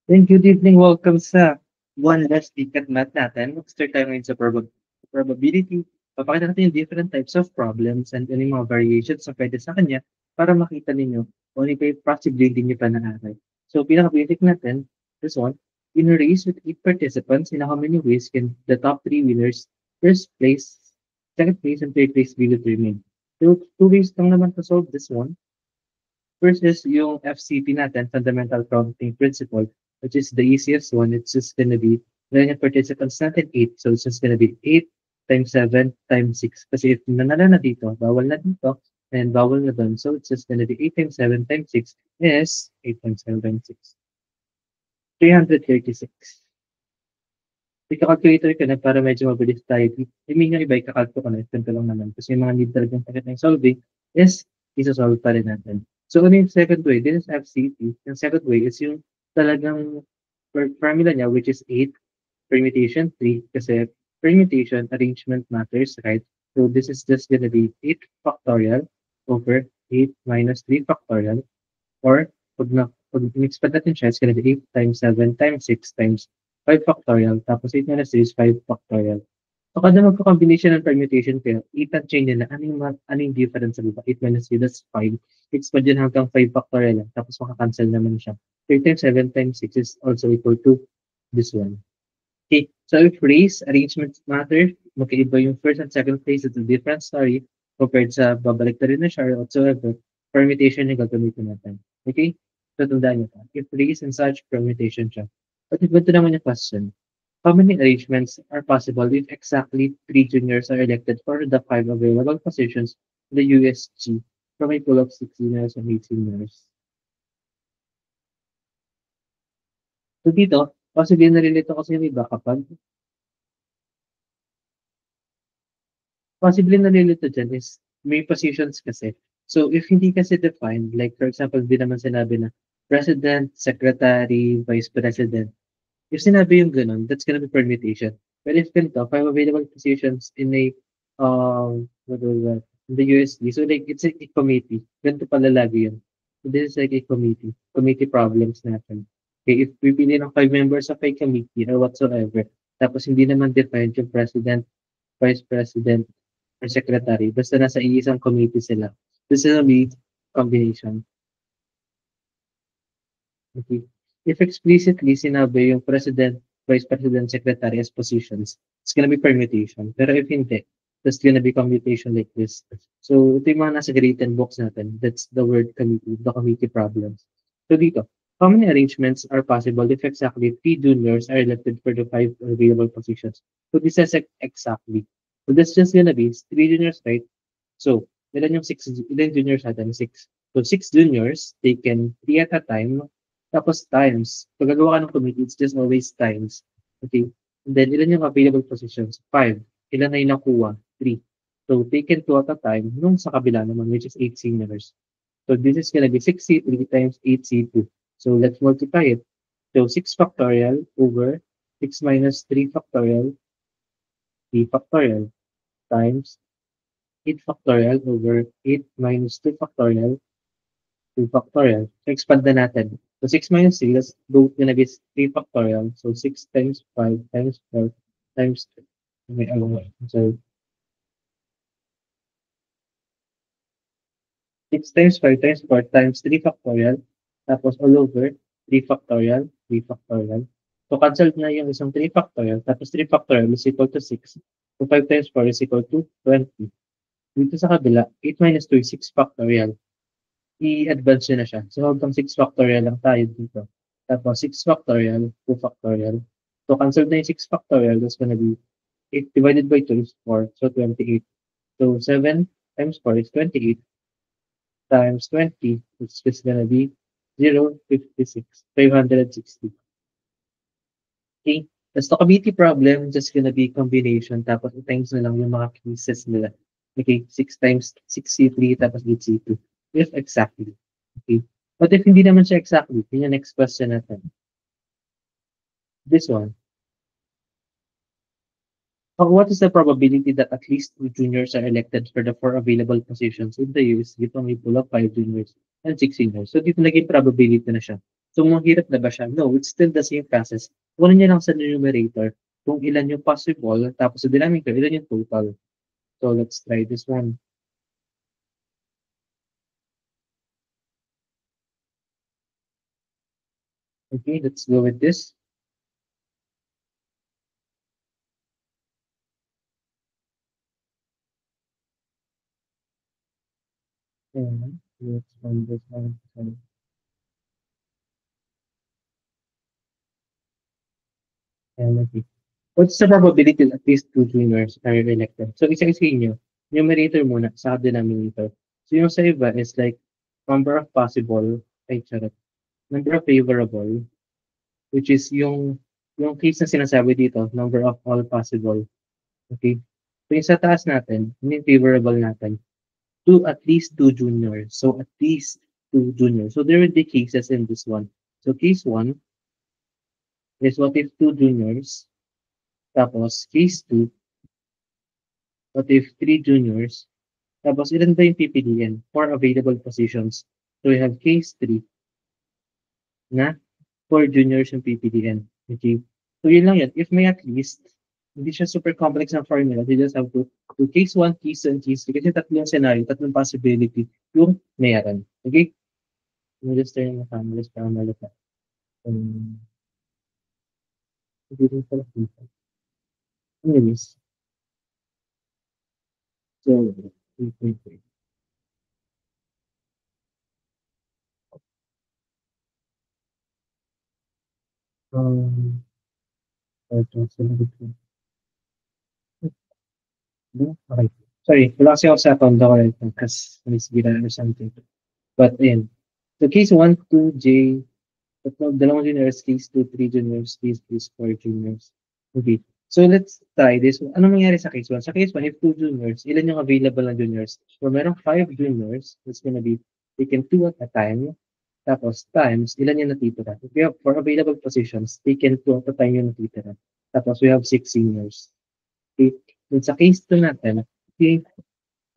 Then good evening, welcome sa One Last Week at Math natin. Mag-start tayo ngayon sa probability. Papakita natin yung different types of problems and ano yung mga variations na pwede sa kanya para makita ninyo kung ano yung possibility nyo pa na-aral. So, pinaka-basic natin, this one, in a race with 8 participants, in how many ways can the top 3 winners, first place, second place, and third place be determined? So, 2 ways lang naman to solve this one. First is yung FCP natin, Fundamental Counting Principle, which is the easiest one. It's just gonna be, then yung participants natin, 8. So it's just gonna be 8 times 7 times 6. Kasi if nanalo na dito, bawal na dito, and bawal na doon. So it's just gonna be 8 times 7 times 6 is 8 times 7 times 6. 336. Ika-calculator ka na para medyo mabilis tayo. I mean, yung iba, ika-calculate ko na, ganito lang naman. Kasi yung mga need talagang sakit ng solving is isa-solve pa rin natin. So, ano yung second way? This is FCT. Yung second way is yung talagang formula niya, which is 8 permutation 3. Kasi permutation, arrangement matters, right? So, this is just gonna be 8 factorial over 8 minus 3 factorial. Or, pag mix pa natin siya, it's gonna be 8 times 7 times 6 times 5 factorial. Tapos 8 minus 3 is 5 factorial. So, kada magka-combination ng permutation pair, i-change nila ano yung difference sa baba. 8 minus 3, that's 5. It's pa dyan hanggang 5 factorial lang. Tapos makakancel naman siya. 3 times 7 times 6 is also equal to this one. Okay, so if race arrangements matter, magkaiba yung first and second place, it's a different story compared sa babalik na rin na siya or whatsoever, permutation yung gagamitin natin. Okay? So, tandaan nyo pa. If race and such, permutation siya. But if ito naman yung question, how many arrangements are possible if exactly 3 juniors are elected for the 5 available positions in the USG from a pool of 6 juniors and 8 seniors? So dito, possibly nalilito kasi yung iba kapag possibly nalilito dyan is may positions kasi. So if hindi kasi defined, like for example, di naman sinabi na president, secretary, vice president. If sinabi yung ganun, that's gonna be permutation. But if ganito, 5 available positions in a, what was that? In the USD. So like, it's a committee. Ganito pala lagi yun. So this is like a committee. Committee problems natin. Okay, if pipili ng 5 members of a committee or whatsoever, tapos hindi naman defined yung president, vice president, or secretary, basta nasa iisang committee sila. This is a be combination. Okay. If explicitly sinabi yung president, vice president, secretary as positions, it's gonna be permutation. Pero if hindi, it's gonna be commutation like this. So, ito yung mga nasa written books natin. That's the word committee, the committee problems. So, dito, how many arrangements are possible if exactly 3 juniors are elected for the 5 available positions? So, this is exactly. So, that's just gonna be 3 juniors, right? So, ilan juniors natin? 6. So, 6 juniors, taken 3 at a time. Tapos times. Pag gagawa ka ng committee, it's just always times. Okay? And then, ilan yung available positions? 5. Ilan na yung nakuha? 3. So, taken 2 at a time, nung sa kabila naman, which is 8 seniors. So, this is gonna be 6C3 times 8C2. So, let's multiply it. So, 6 factorial over 6 minus 3 factorial, 3 factorial, times 8 factorial over 8 minus 2 factorial, 2 factorial. So, expand na natin. So, 6 minus 3, that's gonna be 3 factorial. So, 6 times 5 times 4 times 2. May along. So, 6 times 5 times 4 times 3 factorial. Tapos, all over 3 factorial, 3 factorial. So, cancel na yung isang 3 factorial. Tapos, 3 factorial is equal to 6. So, 5 times 4 is equal to 20. Dito sa kabila, 8 minus 2 is 6 factorial. I-advance nyo na siya. So, hanggang 6 factorial lang tayo dito. Tapos, 6 factorial, 2 factorial. So, cancel na yung 6 factorial. That's gonna be 8 divided by 2 is 4. So, 28. So, 7 times 4 is 28 times 20, which is gonna be 0.56, 560. Okay? The stochasticity problem just gonna be combination. Tapos, times na lang yung mga cases nila. Okay? 6 times 6C3 tapos 8C2. If exactly. Okay. But if hindi naman siya exactly, yun yung next question natin. This one. What is the probability that at least 2 juniors are elected for the 4 available positions in the US given a pool of 5 juniors and 6 seniors? So dito naging probability na siya. So, mahirap na ba siya? No, it's still the same process. Kunin niyo lang sa numerator kung ilan yung possible, tapos sa denominator, ilan yung total. So, let's try this one. Okay, let's go with this. And let's run this one. And okay. What's the probability that at least two juniors are elected? So, isa-isa inyo. Numerator muna, sa denominator. So, yung sa iba is like number of possible, ay, charot, number of favorable, which is yung case na sinasabi dito, number of all possible. Okay? So, yung sa taas natin, yung favorable natin, at least two juniors. So, at least two juniors. So, there will be cases in this one. So, case one is what if two juniors, tapos case two, what if three juniors, tapos ilan ba yung pipiliin for available positions? So, we have case three na four juniors yung pipiliin. Okay? So, yun lang yun. If may at least, hindi siya super complex na formula. You just have to do case 1, case 2, and case 3. Kasi tatlong scenario, tatlong possibility yung meron. Okay? Let me just turn the camera just para malata. Hindi rin pala kita. Anyways, so, wait, wait, wait. Um, ito, sinabi ko. Okay. Sorry, wala kasi ako sa account ko right now kasi nisbila or something. But, ayun. So, case 1, 2, J, dalawang juniors, case 2, 3 juniors, case 3, 4 juniors. Okay. So, let's try this. Ano nangyari sa case 1? Sa case 1, if 2 juniors, ilan yung available na juniors? So, merong 5 juniors, it's gonna be taken 2 at a time. Tapos, times, ilan yung natitira? If we have 4 available positions, taken 2 at a time yung natitira. Tapos, we have 6 seniors. Okay. Dun sa case 2 natin, okay,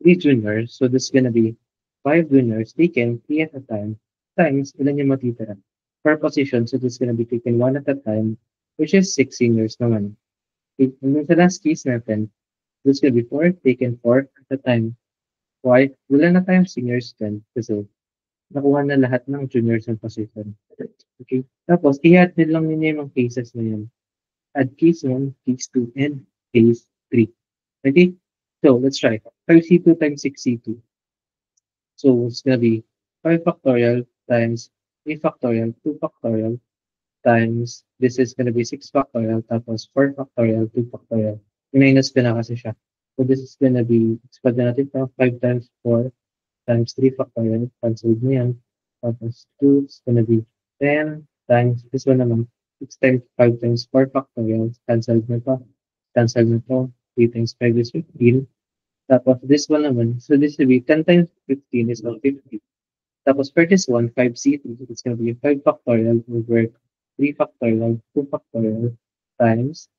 3 juniors, so this is gonna be 5 juniors taken 3 at a time, times ilan yung matitira per position, so this is gonna be taken 1 at a time, which is 6 seniors naman. Okay. And then sa last case natin, this is gonna be 4 taken 4 at a time. Why? Wala na tayong seniors then kasi nakuha na lahat ng juniors ng position. Okay? Tapos, i-add din lang ninyo yung mga cases na yun. Add case 1, case 2, and case 3. Okay? So, let's try. 5C2 times 6C2. So, it's gonna be 5 factorial times 3 factorial, 2 factorial, times, this is gonna be 6 factorial, tapos 4 factorial, 2 factorial. Minus ko na kasi siya. So, this is gonna be, expand na natin ito, 5 times 4 times 3 factorial, cancel mo yan. Tapos 2 is gonna be 10 times, this one naman, 6 times 5 times 4 factorial, cancel mo ito. Cancel mo ito. 3 times 5 is 15. Tapos this one naman, so this will be 10 times 15 is 50. Tapos for this one, 5C3, it's going to be 5 factorial over 3 factorial, 2 factorial times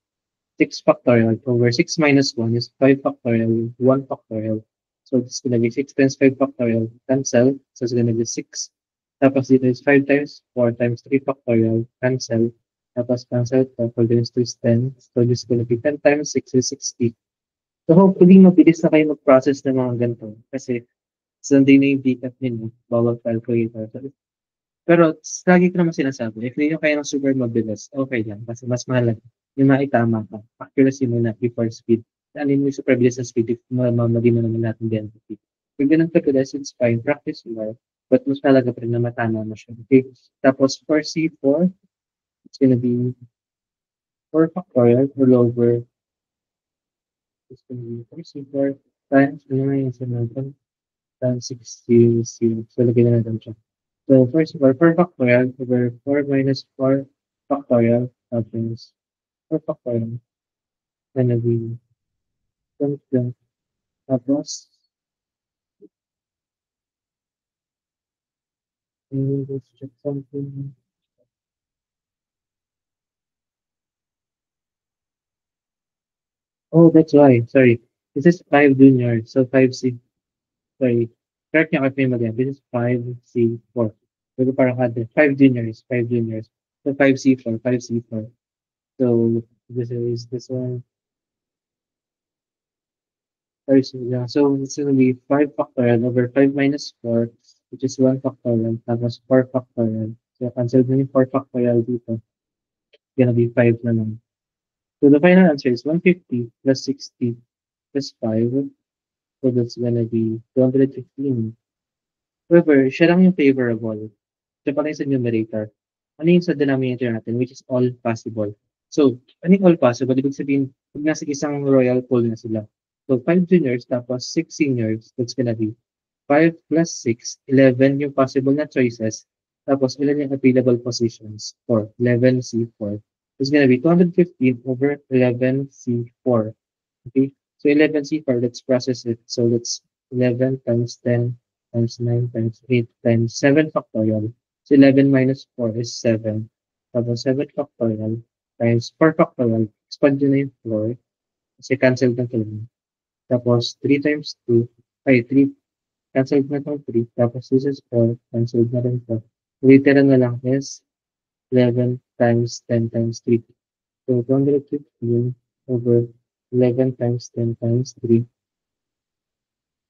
6 factorial over 6 minus 1 is 5 factorial, 1 factorial. So it's going to be 6 times 5 factorial, cancel. So it's going to be 6. Tapos dito is 5 times 4 times 3 factorial, cancel. Tapos cancel, tapos this is 10. So this is going to be 10 times 6 is 60. So hopefully mabilis na kayo mag-process ng mga ganito. Kasi Sunday na yung pick-up ninyo, bawal calculator. Pero lagi ko naman sinasabi, if hindi nyo kaya ng super mabilis, okay lang. Kasi mas mahalaga yung maitama ka. Accuracy muna before speed. Ano yung super bilis na speed if mamali mo naman natin identity. Pag ganun kabilis, it's fine. Practice more. But mas mahalaga pa rin na matama mo siya. Okay? Tapos for C4, it's gonna be 4 factorial all over. It's gonna be 4 C4 times, ano na yung sinabi? Times 60. So, lagyan na natin siya. So, first of all, 4 factorial over 4 minus 4 factorial happens 4 factorial. Gonna be something. Tapos, let's check something. Oh, that's why. Sorry. This is 5 junior. So, 5C. Sorry. Correct niya kay Prima again. This is 5C4. Pero parang other, 5 juniors, 5 juniors. So 5C4, 5C4. So this one, yeah. So it's gonna be 5 factorial over 5 minus 4, which is 1 factorial, tapos 4 factorial. So cancel mo yung 4 factorial dito. It's gonna be 5 na lang. So the final answer is 150 plus 60 plus 5. So that's gonna be 215. However, siya lang yung favorable. Siya pa lang sa numerator. Ano yung sa denominator natin, which is all possible. So, ano yung all possible? Ibig sabihin, pag nasa isang royal pool na sila. So, 5 juniors tapos 6 seniors, that's gonna be 5 plus 6, 11 yung possible na choices. Tapos, ilan yung available positions? 4, 11C4. It's gonna be 215 over 11C4. Okay, so 11C4, let's process it. So that's 11 times 10 times 9 times 8 times 7 factorial. So 11 minus 4 is 7. Tapos 7 factorial times 4 factorial. Expand yun na yung 4. Kasi cancel na ito lang. Tapos 3 times 2. Ay, 3. Cancel na itong 3. Tapos this is 4. Cancel na rin ito. Literal na lang is 11 times 10 times 3. So 215 over 11 times 10 times 3.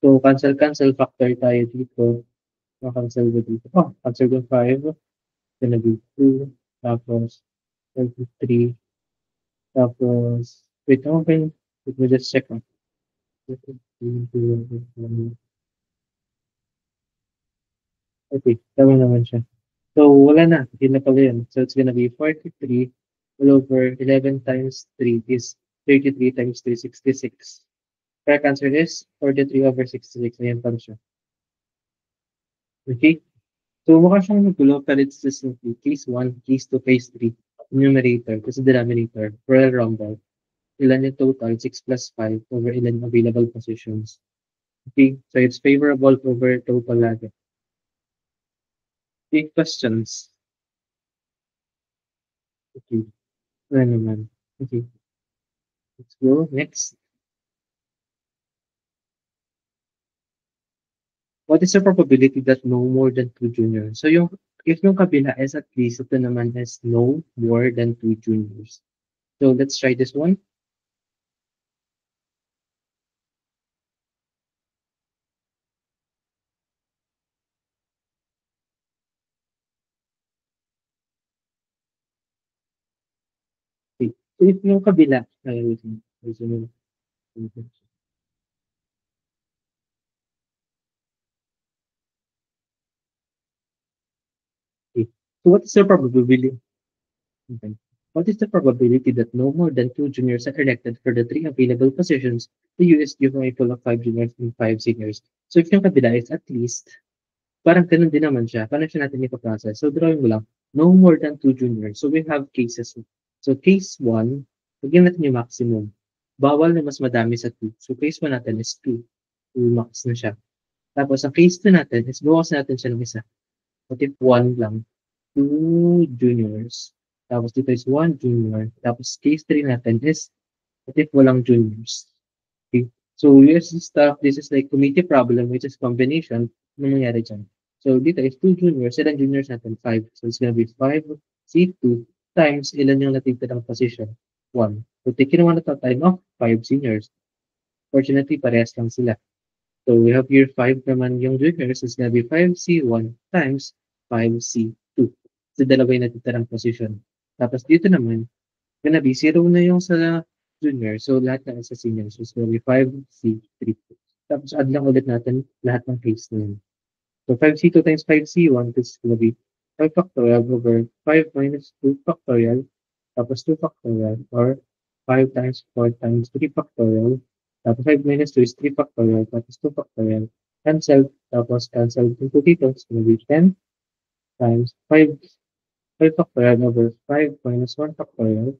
So, cancel factor tayo dito. Cancel ko dito. Oh, cancel ko 5. Gonna be 2. Tapos, 23. Tapos, wait, okay. Let me just check. Okay, tama naman siya. So, wala na. Hindi na pala yun. So, it's gonna be 43 all over 11 times 3 is 33 times 3, 66. Correct answer is 43 over 66. Ayan pa siya. Okay? So, mukha siyang magulo, pero it's just simply case 1, case 2, case 3. Numerator, kasi denominator, Royal Rumble. Ilan yung total? 6 plus 5 over ilan available positions. Okay? So, it's favorable over total lagi. Okay, questions. Okay. Ano naman? Okay. Let's go. Next. What is the probability that no more than 2 juniors? So, if yung kabila is at least, ito naman is no more than 2 juniors. So, let's try this one. Okay. So, if yung kabila, okay. So, what is the probability? Okay. What is the probability that no more than 2 juniors are elected for the 3 available positions? The USD from a pool of 5 juniors and 5 seniors. So, if yung kabila is at least, parang ganun din naman siya. Paano siya natin ipaprocess? So, drawing mo lang, no more than 2 juniors. So, we have cases. So, case 1, lagyan natin yung maximum. Bawal na mas madami sa 2. So, case 1 natin is 2. 2 max na siya. Tapos, ang case 2 natin is bawas natin siya ng isa. What if 1 lang? 2 juniors. Tapos, dito is 1 junior. Tapos, case 3 natin is what if walang juniors? Okay. So, yes, stuff, this is like committee problem, which is combination. Ano nangyari dyan? So, dito is 2 juniors. Ilan juniors natin? 5. So, it's gonna be 5 C2 times ilan yung natitirang position? 1. So, taking one at a time of 5 seniors. Fortunately, parehas lang sila. So, we have here 5 naman yung juniors. It's gonna be 5C1 times 5C2. So, dalawa yung natitirang position. Tapos, dito naman, gonna be 0 na yung sa junior. So, lahat na sa senior. So, it's gonna be 5C3. Tapos, add lang ulit natin lahat ng case na yun. So, 5C2 times 5C1, this is gonna be 5 factorial over 5 minus 2 factorial, tapos 2 factorial, or 5 times 4 times 3 factorial, tapos 5 minus 2 is 3 factorial, tapos 2 factorial, cancel, tapos cancel into dito, it's gonna be 10 times 5 factorial over 5 minus 1 factorial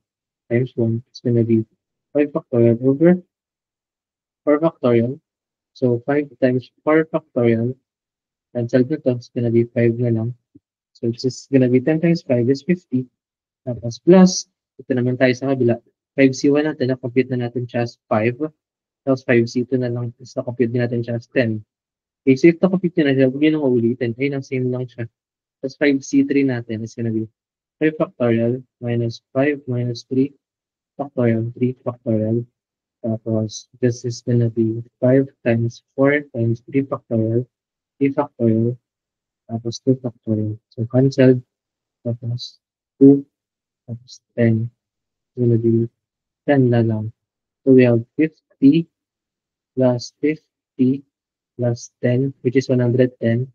times 1, it's gonna be 5 factorial over 4 factorial. So, 5 times 4 factorial, cancel nito, it's gonna be 5 na lang. So, it's just gonna be 10 times 5 is 50. Tapos plus, ito naman tayo sa kabila. 5C1 natin, na-compute na natin siya as 5. Tapos 5C2 na lang, tapos na-compute din natin siya as 10. Okay, so if na-compute nyo na siya, huwag nyo nang uulitin. Ayun, ang same lang siya. Tapos 5C3 natin is gonna be 5 factorial minus 5 minus 3 factorial, 3 factorial. Tapos this is gonna be 5 times 4 times 3 factorial, 3 factorial, tapos 2 factorial. So cancelled, tapos 2, tapos 10. It's gonna be 10 na lang. So we have 50 plus 50 plus 10, which is 110.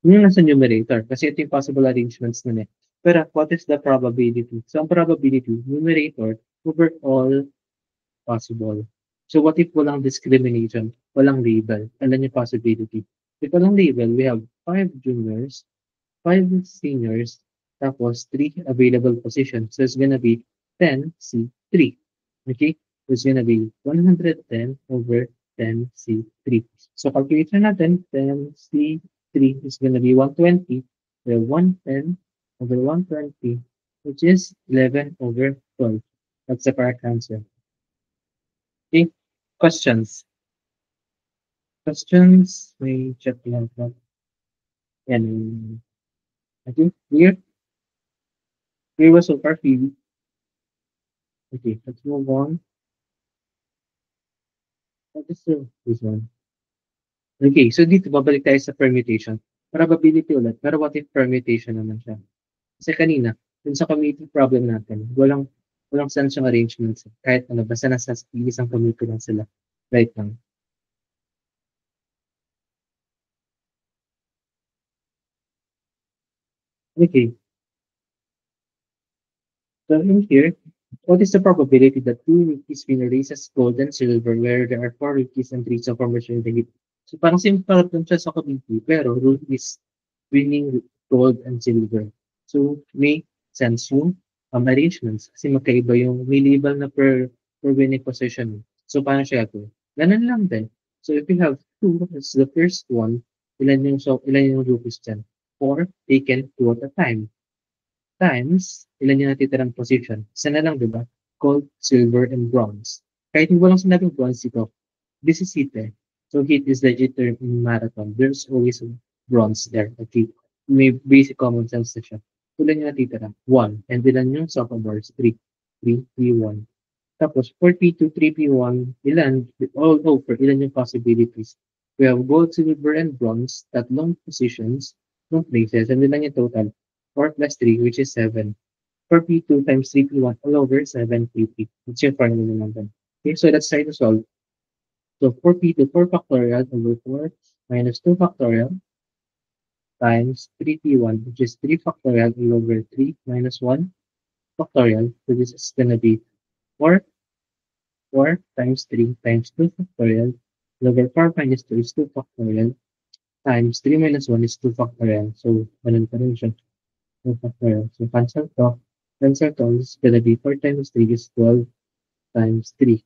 Yun yung nasa numerator, kasi ito yung possible arrangements nun eh. Pero what is the probability? So ang probability, numerator over all possible. So what if walang discrimination, walang label? Alam yung possibility. If walang label, we have 5 juniors, 5 seniors, tapos 3 available positions. So it's gonna be 10C3. Okay? So it's gonna be 110 over 10C3. So calculation natin, 10C3 is gonna be 120. So 110 over 120, which is 11 over 12. That's the correct answer. Okay? Questions? Questions? May check lang po. And I think clear. Clear was so far, Phoebe. Okay, let's move on. What is this one? Okay, so dito babalik tayo sa permutation. Probability ulit, pero what if permutation naman siya? Kasi kanina, dun sa community problem natin, walang sense yung arrangements. Kahit ano, basta nasa isang community lang sila. Right lang. Okay, so in here, what is the probability that two rookies win a race as gold and silver where there are four rookies and three sophomores in the heat? So parang simple lang siya sa community, pero rookies winning gold and silver. So may sense yung arrangements kasi magkaiba yung may label na per winning position. So paano siya ito? Ganun lang din. So if you have two, that's the first one, ilan yung rookies dyan? Four taken two at a time. Times, ilan yung natitirang position? Isa na lang, di ba? Gold, silver, and bronze. Kahit walang sinabing bronze dito, this is heat eh. So heat is legit term in marathon. There's always a bronze there. Okay. May basic common sense na siya. Ilan yung natitira? 1. And ilan yung sophomores? 3. 3, 3, 1. Tapos, 4P2, 3P1, ilan? All over, ilan yung possibilities? We have gold, silver, and bronze, tatlong positions, ng places, and ilan yung total? 4 plus 3, which is 7. 4P2 times 3P1 all over 7P3. It's your formula naman. Okay, so let's try to solve. So 4P2, 4 factorial over 4 minus 2 factorial times 3P1, which is 3 factorial all over 3 minus 1 factorial. So this is going to be 4, 4 times 3 times 2 factorial all over 4 minus 2 is 2 factorial times 3 minus 1 is 2 factorial. So, ganun pa rin siya. 2 factorial. So, cancel to. Cancel to is going to be 4 times 3 is 12 times 3.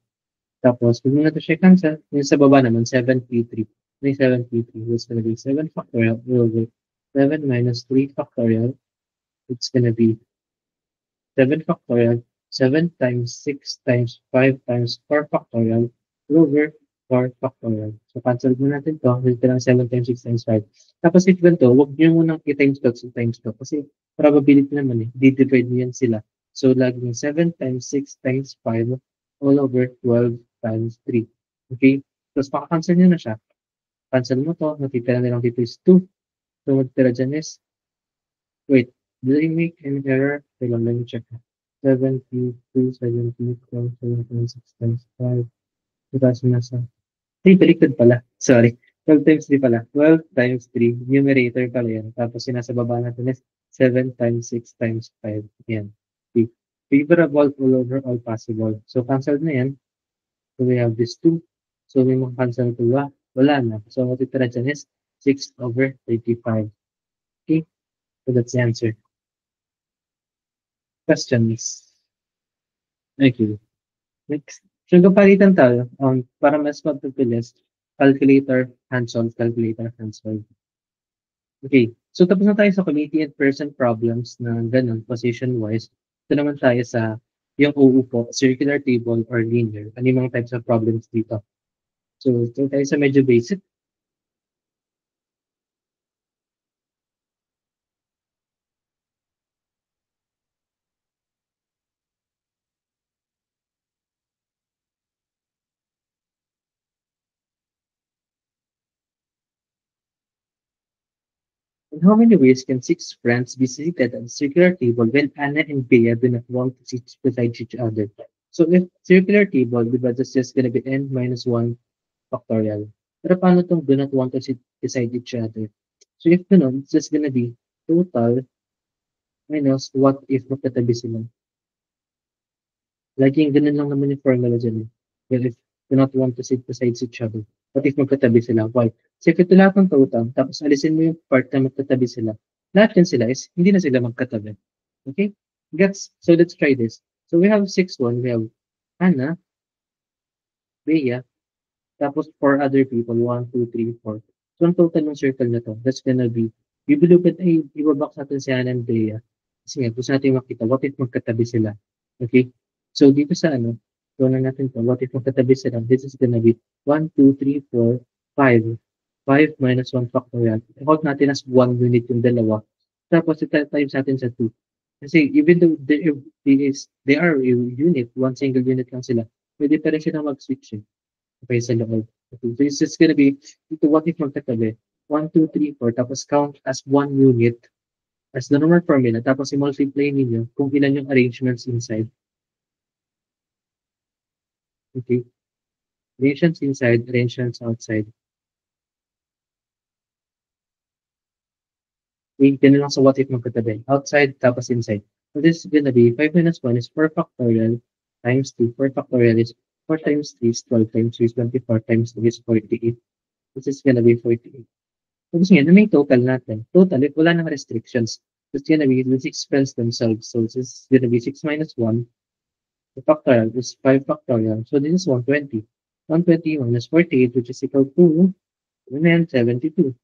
Tapos, kung na ito siya cancel, yung sa baba naman, 7P3. May 7P3 is going to be 7 factorial over 7 minus 3 factorial. It's going to be 7 factorial. 7 times 6 times 5 times 4 factorial over 4 factorial. So, cancel mo natin to. Dito lang 7 times 6 times 5. Tapos, if ganito, huwag nyo munang i-times to sa times to. Kasi, probability naman eh. Di-divide nyo yan sila. So, laging 7 times 6 times 5 all over 12 times 3. Okay? Tapos, maka-cancel nyo na siya. Cancel mo to. Natitira na lang dito is 2. So, magtira dyan is, wait, did I make an error? Teka lang, let me check. 72, 70, 12, 7.6 times 5. 2,000 nasa. Ay, baliktad pala. Sorry. 12 times 3 pala. 12 times 3. Numerator pala yan. Tapos yung nasa baba natin is 7 times 6 times 5. Yan. Okay. Favorable all over all possible. So, cancel na yan. So, we have this 2. So, may cancel to ba? Wala na. So, matitira dyan is 6 over 35. Okay. So, that's the answer. Questions? Okay. Next. So, kapalitan tayo, para mas mapabilis, calculator, hands-on, calculator, hands-on. Okay. So, tapos na tayo sa committee and person problems na ganun, position-wise. Ito naman tayo sa yung uupo, circular table, or linear. Ano yung mga types of problems dito? So, ito tayo sa medyo basic. In how many ways can six friends be seated at a circular table when Anna and Bea do not want to sit beside each other? So if circular table, di ba, that's just gonna be n minus 1 factorial. Pero paano tong do not want to sit beside each other? So if ganun, it's just gonna be total minus what if magkatabi sila. Laging ganun lang naman yung formula dyan eh. Well, if do not want to sit beside each other. What if magkatabi sila? Why? So if ito lahat ng total, tapos alisin mo yung part na magkatabi sila, lahat yan sila is hindi na sila magkatabi. Okay? Gets? So let's try this. So we have 6-1, we have Anna, Bea, tapos 4 other people, 1, 2, 3, 4. So ang total ng circle na to, that's gonna be, bibilugad ay ibabox natin si Anna and Bea. Kasi nga, gusto natin makita, what if magkatabi sila? Okay? So dito sa ano, gawin natin to, what if magkatabi sila? This is gonna be 1, 2, 3, 4, 5. 5 minus 1 factorial. I-count natin as 1 unit yung dalawa. Tapos times natin sa 2. Kasi even though they are a unit, one single unit lang sila, pwede pa rin silang mag-switch eh. Okay, sa loob. Okay, so it's just gonna be, ito what if magkatabi? 1, 2, 3, 4, tapos count as 1 unit as the normal formula, tapos i-multiply ninyo kung ilan yung arrangements inside. Okay. Arrangements inside, arrangements outside. Okay, ganun lang sa what if magkatabi. Outside, tapos inside. So this is gonna be 5 minus 1 is 4 factorial times 2. 4 factorial is 4 times 3 is 12 times 3 is 24 times 3 is 48. This is gonna be 48. So gusto nyo, ano yung total natin? Total, if wala nang restrictions, it's gonna be the 6 friends themselves. So this is gonna be 6 minus 1. The factorial is 5 factorial. So this is 120. 120 minus 48, which is equal to 172.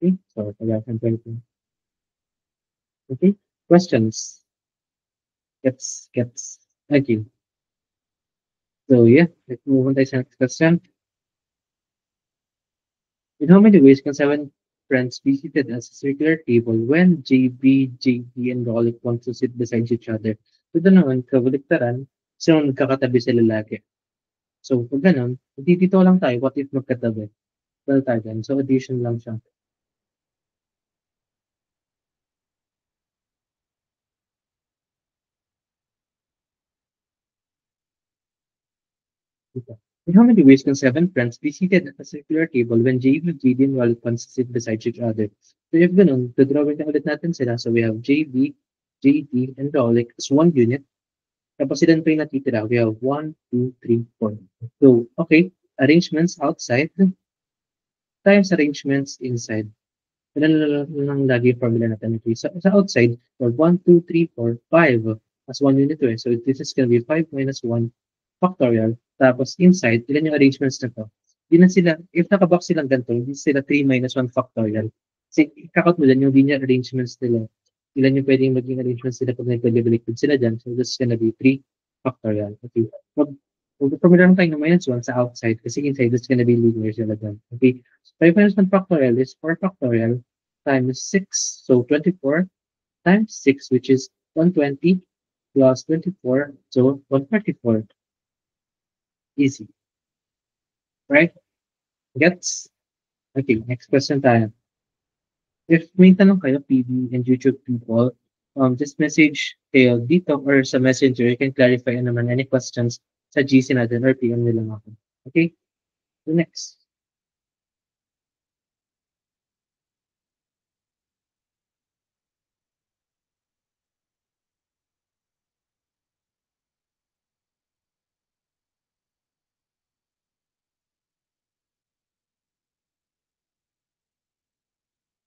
Okay, so that's 120. Okay, questions? Gets. Okay. So yeah, let's move on to the next question. In how many ways can 7 friends be seated at a circular table when JB, JD, and Rollick want to sit beside each other? So ito naman, kabaliktaran, so nagkakatabi sila lagi. So pag ganun, dito lang tayo, what if magkatabi? Well, tayo dyan. So addition lang siya. Dito. In how many ways can 7 friends be seated at a circular table when JB, JD, and Rollick wants to sit beside each other? So if ganun, drawing na ulit natin sila. So we have JB, JD, and Rollick as one unit. Tapos ilan pa yung natitira? We have 1, 2, 3, 4. So, okay. Arrangements outside times arrangements inside. Ilan lang lagi yung formula natin. Okay. So, sa outside, we have 1, 2, 3, 4, 5 as one unit to. So, this is going to be 5 minus 1 factorial. Tapos inside, ilan yung arrangements na to? Hindi na sila, if nakabox silang ganito, hindi sila 3 minus 1 factorial. Kasi kakot mo dyan yung linear arrangements nila. Ilan yung pwedeng maging arrangements nila pag nagpalibalikod sila dyan. So, this is gonna be 3 factorial. Okay. Mag-formula lang tayo ng minus 1 sa outside kasi inside, this is gonna be linear sila dyan. Okay. So, 5 minus 1 factorial is 4 factorial times 6. So, 24 times 6, which is 120 plus 24. So, 144. Easy. Right? Gets? Okay, next question tayo. If may tanong kayo, PB and YouTube people, just message kayo dito or sa messenger. You can clarify naman any questions sa GC natin or PM nyo lang ako. Okay? So next.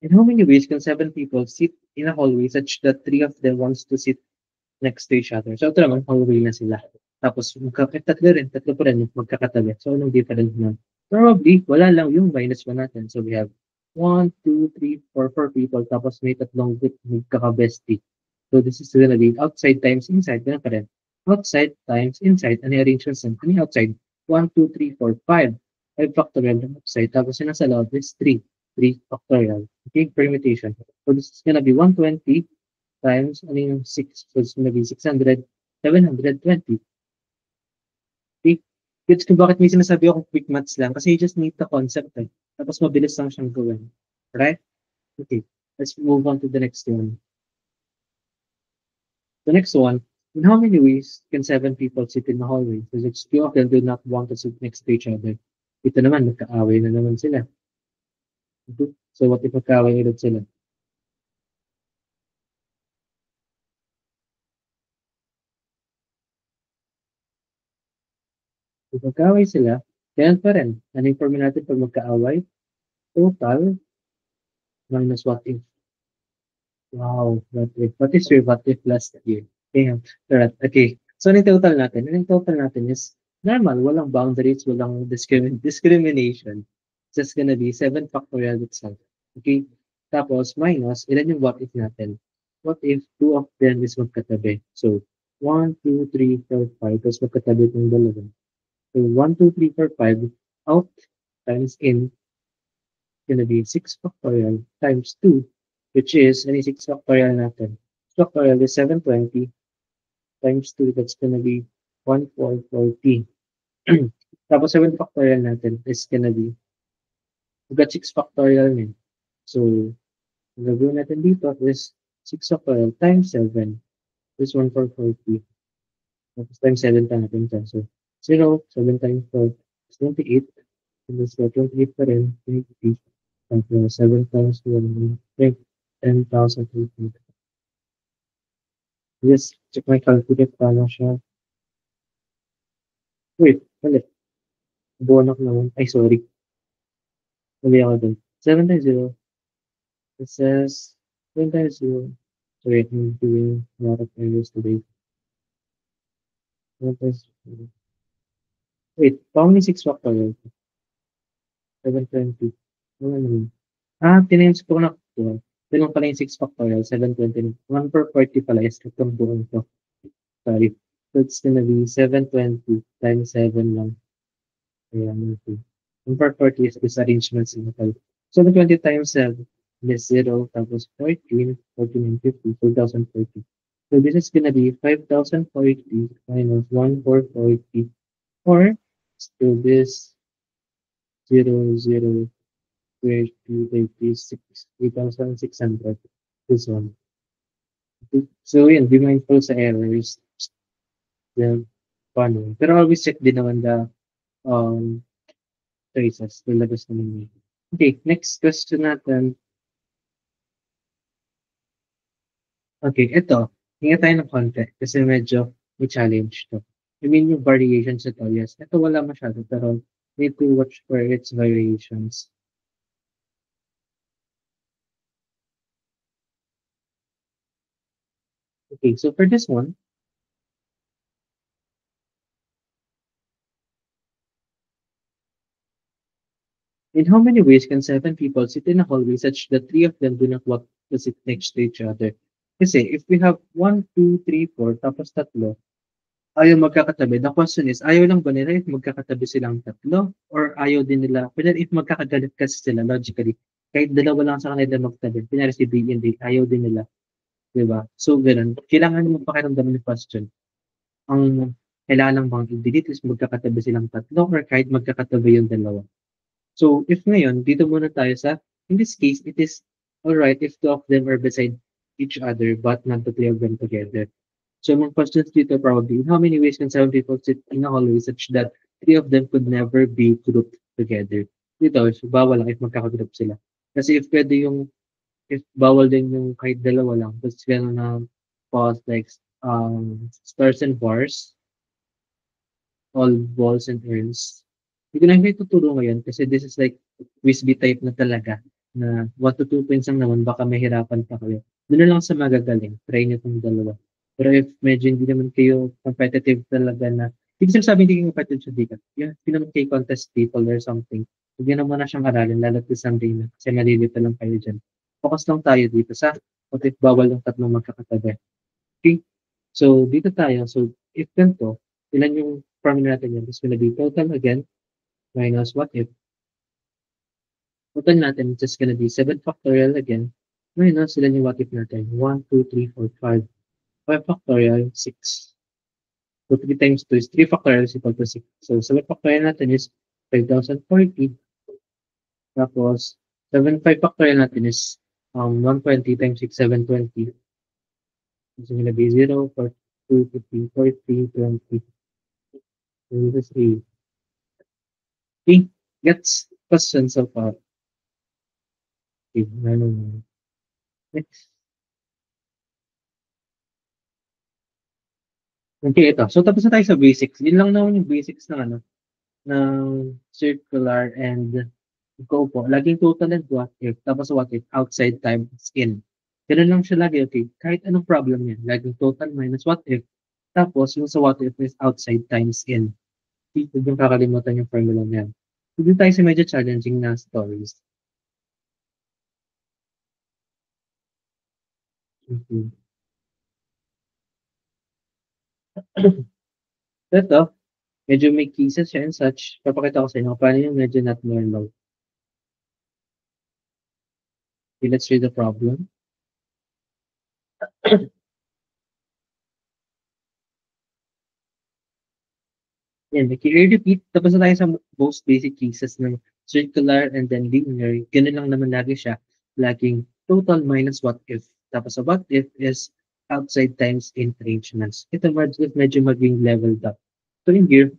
In how many ways can 7 people sit in a hallway such that 3 of them wants to sit next to each other? So ito naman, hallway na sila. Tapos, tatlo pa rin yung magkakatabi. So, anong difference na? Probably, wala lang yung minus 1 natin. So, we have 1, 2, 3, 4 people. Tapos, may tatlong magkaka-bestie. So, this is gonna be outside times inside. Ganun pa rin. Outside times inside. Ano yung arrangements natin? Ano yung outside? 1, 2, 3, 4, 5. 5 factorial ng outside. Tapos, yung nasa loob is 3. 3 factorial. Okay, permutation. So, this is gonna be 120 times, ano yung 6? So, it's gonna be 600, 720. Okay? Gets ko bakit may sinasabi akong quick maths lang? Kasi you just need the concept eh. Tapos mabilis lang siyang gawin. Right? Okay. Let's move on to the next one. The next one, in how many ways can 7 people sit in the hallway? Because it's two of them do not want to sit next to each other. Ito naman, magkaaway na naman sila. Okay? So what if magkaaway ulit sila? Kung magkaaway sila, kailan pa rin. Ano yung formula natin pag magkaaway? Total minus what if. Wow, what if? What is your what if last year? Damn. Alright, okay. So, ano yung total natin? Ano yung total natin is normal, walang boundaries, walang discrimination. It's just gonna be 7 factorial itself. Okay? Tapos, minus, ilan yung what if natin? What if two of them is magkatabi? So, 1, 2, 3, 4, 5, tapos magkatabi itong dalawa. So, 1, 2, 3, 4, 5, out times in gonna be 6 factorial times 2, which is, any 6 factorial natin? 6 factorial is 720 times 2, that's gonna be 1440. Tapos 7 factorial natin is gonna be, we got 6 factorial din. So, ang gagawin natin dito is 6 factorial times 7 is 1440. Tapos times 7 pa natin dyan. So, 0, 7 times 4 is 28. And this 28 pa rin, 28. Tapos 7 times 1, 10,800. Yes, check my calculate paano siya. Wait, mali. Buwanak naman. Ay, sorry. Mali ako dun. 7 times 0. It says 7 times 0. Sorry, I'm doing a lot of errors today. 7 times 0. Wait, how many 6 factorial? 720. Ano naman? Tinimes ko na ko. Ganun pala yung 6 factorial, 720. 1 per 40 pala is itong buong to. Sorry. So it's gonna be 720 times 7 lang. Ayan, okay. 1 per 40 is this arrangements in the 720 times 7 is 0, tapos 14, 14 and 50, 4,040. So this is gonna be 5,040 minus 1,440, or still this 0, 0, 30, 36, 8,600. This one. So yun, be mindful sa errors. Then, paano? Pero always check din naman the um, traces. Lalabas naman yun. Okay, next question natin. Okay, ito. Hinga tayo ng konti kasi medyo may challenge to. I mean, yung variations ito, yes. Ito wala masyado, pero need to watch for its variations. Okay, so for this one, in how many ways can 7 people sit in a hallway such that 3 of them do not want to sit next to each other? Kasi if we have 1, 2, 3, 4, tapos tatlo, ayaw magkakatabi. The question is, ayaw lang ba nila if magkakatabi silang tatlo? Or ayaw din nila, pero if magkakagalit kasi sila, logically, kahit dalawa lang sa kanila magtabi, pinari si B and D, ayaw din nila. Diba? So, ganun. Kailangan mo pakiramdaman ng question. Ang kailangan lang bang i-delete is magkakatabi silang tatlo or kahit magkakatabi yung dalawa. So, if ngayon, dito muna tayo sa, in this case, it is alright if two of them are beside each other but not the three of them together. So, mga questions dito probably, in how many ways can 7 people sit in a hallway such that 3 of them could never be grouped together? Dito, so bawal lang if magkakagroup sila. Kasi if pwede yung, if bawal din yung kahit dalawa lang, tapos gano'n na pause like stars and bars, all balls and urns. Hindi ko na kayo tuturo ngayon kasi this is like Quiz-B type na talaga na 1 to 2 points lang naman baka mahirapan pa kayo. Doon na lang sa magagaling, try niyo itong dalawa. Pero if medyo hindi naman kayo competitive talaga na, hindi ko sinasabi hindi kayo competitive sa dikat. Yun, hindi naman kayo contest people or something. Huwag niyo naman na siyang aralin, lalo to someday na kasi malilito lang kayo dyan. Focus lang tayo dito sa what if bawal yung tatlong magkakatabi. Okay? So, dito tayo. So, if ganito, ilan yung formula natin yan? It's gonna be total again, minus what if. Total natin, it's just gonna be 7 factorial again, minus ilan yung what if natin? 1, 2, 3, 4, 5. 5 factorial, 6. So, 3 times 2 is 3 factorial is equal to 6. So, 7 factorial natin is 5,040 Tapos, 7.5 factorial natin is 120 times 6, 720. It's going to be 0, 42, 50, 43, 20. So this is A. Okay, gets question so far. Okay, ano, next. Okay, ito. So, tapos na tayo sa basics. Yun lang naman yung basics ng ano, ng circular and go po. Laging total and what if. Tapos what if outside times in. Ganun lang siya lagi. Okay, kahit anong problem yan. Laging total minus what if. Tapos yung sa what if is outside times in. Hindi yung kakalimutan yung formula na yan. Hindi tayo sa medyo challenging na stories. Mhm. Ito, medyo may cases siya and such. Papakita ko sa inyo paano yung medyo not normal. Okay, let's read the problem. Yan, i-repeat. Tapos na tayo sa most basic cases ng circular and then linear. Ganun lang naman lagi siya. Laging total minus what if. Tapos sa what if is outside times in arrangements. Ito medyo maging leveled up. So in here,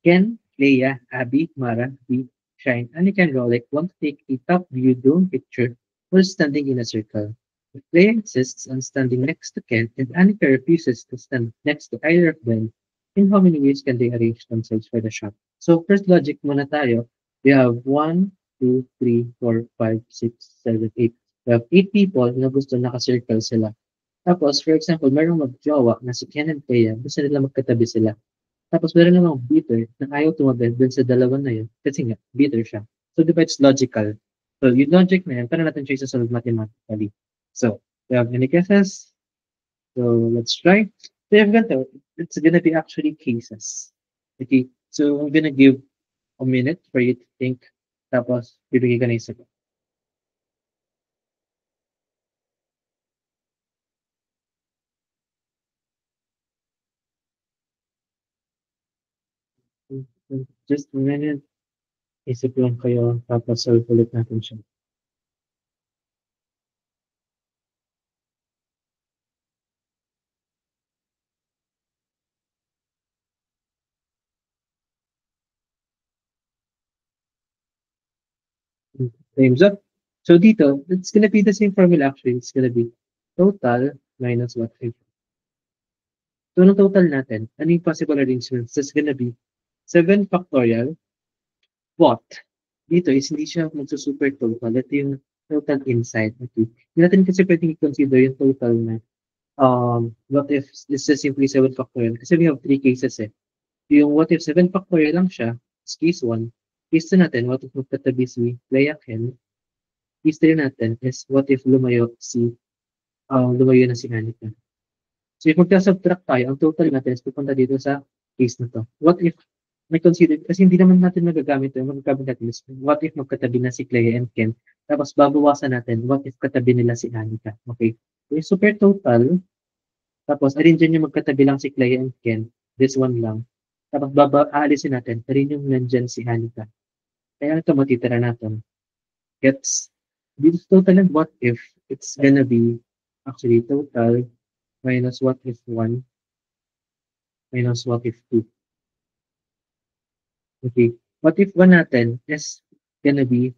Ken, Leia, Abby, Mara, Dee, Shine, and Ken Rolick want to take a top view drone picture while standing in a circle. If Leia insists on standing next to Ken and Annika refuses to stand next to either of them, in how many ways can they arrange themselves for the shot? So first logic muna tayo. We have 1, 2, 3, 4, 5, 6, 7, 8. We have 8 people na gusto naka-circle sila. Tapos, for example, merong mag-jowa na si Ken and Leia, gusto nila magkatabi sila. Tapos meron namang bitter na ayaw tumabi dun sa dalawa na yun kasi nga, bitter siya. So, di ba it's logical? So, yung logic na yan, paano natin siya isasolve mathematically? So, we have any guesses? So, let's try. So, you've got it's gonna be actually cases. Okay, so I'm gonna give a minute for you to think. Tapos, bibigay ka na isa. Just a minute. Isip lang kayo. Tapos, solve ulit natin siya. Time's up. So dito, it's gonna be the same formula actually. It's gonna be total minus what if. So no total natin, ano yung possible arrangements? It's gonna be 7 factorial. What? Dito is hindi siya magsusuper total. Ito yung total inside. Okay. Hindi natin kasi pwedeng i-consider yung total na what if is just simply 7 factorial. Kasi we have 3 cases eh. Yung what if 7 factorial lang siya, is case 1. Case 2 natin, what if magkatabi si Leia Ken. Case 3 natin is what if lumayo na si Anika. So if magka-subtract tayo, ang total natin is pupunta dito sa case na to. What if may consider, kasi hindi naman natin magagamit ito, magagamit natin is what if magkatabi na si Clea and Ken, tapos babawasan natin what if katabi nila si Anika. Okay. So yung super total, tapos alin dyan yung magkatabi lang si Clea and Ken, this one lang. Tapos aalisin natin, alin yung nandyan si Anika. Kaya ito matitira natin. Gets, this total and what if, it's gonna be actually total minus what if 1 minus what if 2. Okay. What if 1 natin is gonna be,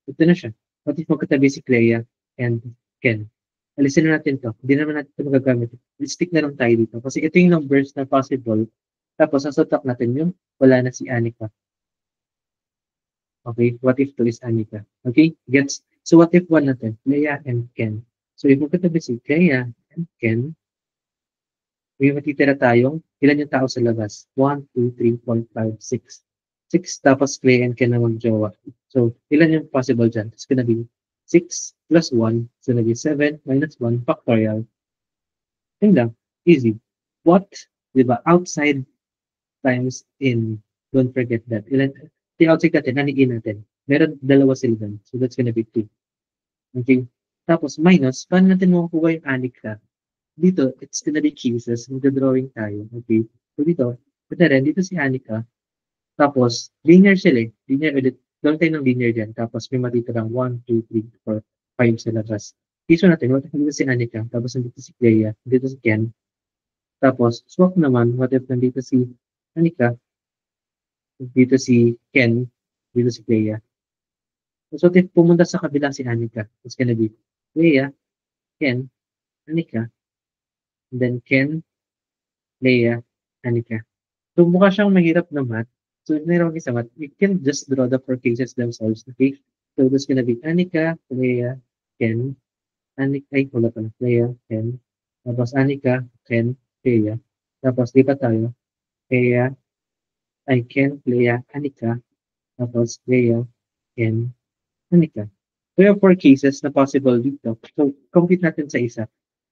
ito na siya. What if magkatabi si Clea and Ken? Alisin na natin to. Hindi naman natin ito magagamit. Stick na lang tayo dito. Kasi ito yung numbers na possible. Tapos, sasotak natin yung wala na si Anika. Okay. What if 2 is Anika? Okay. Gets? So, what if 1 natin? Clea and Ken. So, if magkatabi si Clea and Ken, may matitira tayong ilan yung tao sa labas? 1, 2, 3, 4, 5, 6. 6 tapos Clay and Ken na magjowa. So, ilan yung possible dyan? It's gonna be 6 plus 1. It's gonna be 7 minus 1 factorial. Yun lang. Easy. What? Diba? Outside times in. Don't forget that. Ilan? The outside natin, naniin natin. Meron dalawa sila dun. So, that's gonna be 2. Okay? Tapos, minus, paano natin makukuha yung anika? Dito, it's gonna be cases. Magdadrawing tayo. Okay? So, dito, ito rin, dito si Anika. Tapos, linear sila eh. Linear ulit. Gawin tayo ng linear dyan. Tapos may matitirang 1, 2, 3, 4, 5 sa labas. Issue natin, what if nandito si Anika, tapos nandito si Clea, nandito si Ken. Tapos, swap naman, what if nandito si Anika, dito si Ken, dito si Clea. So, if pumunta sa kabila si Anika, it's gonna be Clea, Ken, Anika, and then Ken, Clea, Anika. So, mukha siyang mahirap na math. So, if meron kang isa math, you can just draw the four cases themselves, okay? So, there's gonna be Anika, Clea, Ken, Anika, ay, wala pala, Clea, Ken, tapos Anika, Ken, Clea, tapos lipat tayo, Clea, ay, Ken, Clea, Anika, tapos Clea, Ken, Anika. So, we have four cases na possible dito. So, compute natin sa isa.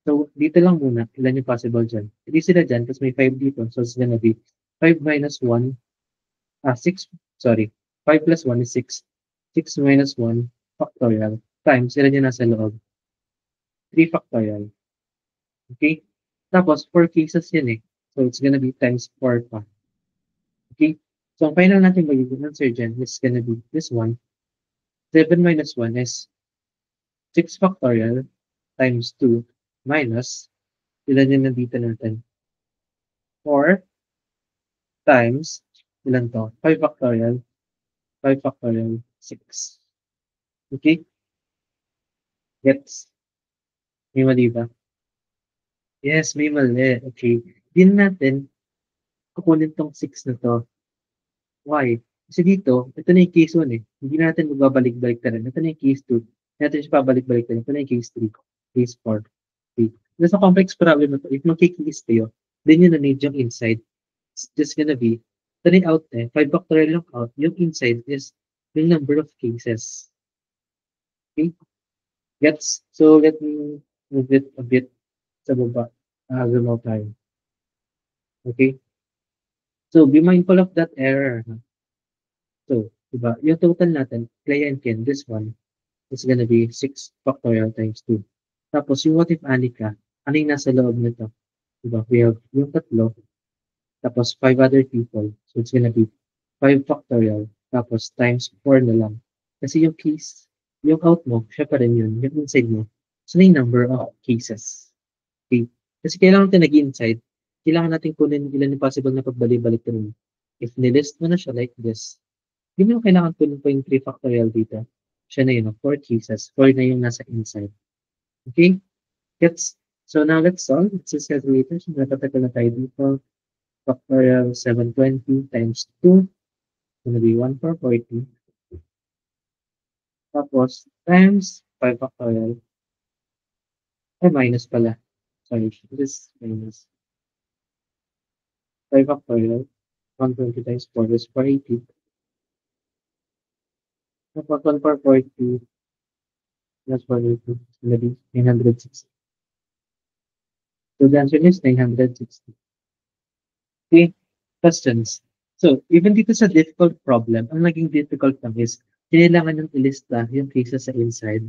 So, dito lang muna, ilan yung possible dyan. 3 sila dyan, tapos may 5 dito. So, it's gonna be 5 minus 1, 6, sorry. 5 plus 1 is 6. 6 minus 1 factorial times, ilan yung nasa loob? 3 factorial. Okay? Tapos, 4 cases yan eh. So, it's gonna be times 4 pa. Okay? So, ang final natin magiging answer dyan is gonna be this one. 7 minus 1 is 6 factorial times 2 minus, ilan yung nandito natin? 4 times, ilan to? 5 factorial, 5 factorial, 6. Okay? Gets? May mali ba? Yes, may mali. Okay. Din natin, kukunin tong 6 na to. Why? Kasi dito, ito na yung case 1 eh. Hindi natin magbabalik-balik na rin. Ito na yung case 2. Hindi natin siya pabalik-balik na rin. Ito na yung case 3. Case 4. Okay. Sa complex problem na to, if magkikis kayo, then yun na need yung inside. It's just gonna be, ito na yung out eh. 5 factorial lang out. Yung inside is yung number of cases. Okay? Gets? So, let me move it a bit sa baba. Remote tayo. Okay? So, be mindful of that error. So, diba? Yung total natin, client Ken, this one, is gonna be 6 factorial times 2. Tapos, yung what if Anika, ano yung nasa loob nito? Diba? We have yung tatlo, tapos 5 other people. So, it's gonna be 5 factorial, tapos times 4 na lang. Kasi yung case, yung out mo, siya pa rin yun. Yung inside mo, so na yung number of cases. Okay? Kasi kailangan natin nag-inside, kailangan natin kunin ilan yung possible na pagbalik-balik rin. If nilist mo na siya like this, hindi mo kailangan kunin po yung 3 factorial dito. Siya na yun, 4 cases. 4 na yung nasa inside. Okay? Gets? So now let's solve. It's a calculator. So natatagal na tayo dito. Factorial 720 times 2. Gonna be 1440. Tapos, times 5 factorial. Ay, minus pala. Sorry, this is minus. 5 factorial. 120 times 4 is 480. Tapos 1440 plus 480 is gonna be 960. So the answer is 960. Okay, questions. So, even dito sa difficult problem, ang naging difficult lang is, kailangan yung ilista yung cases sa inside.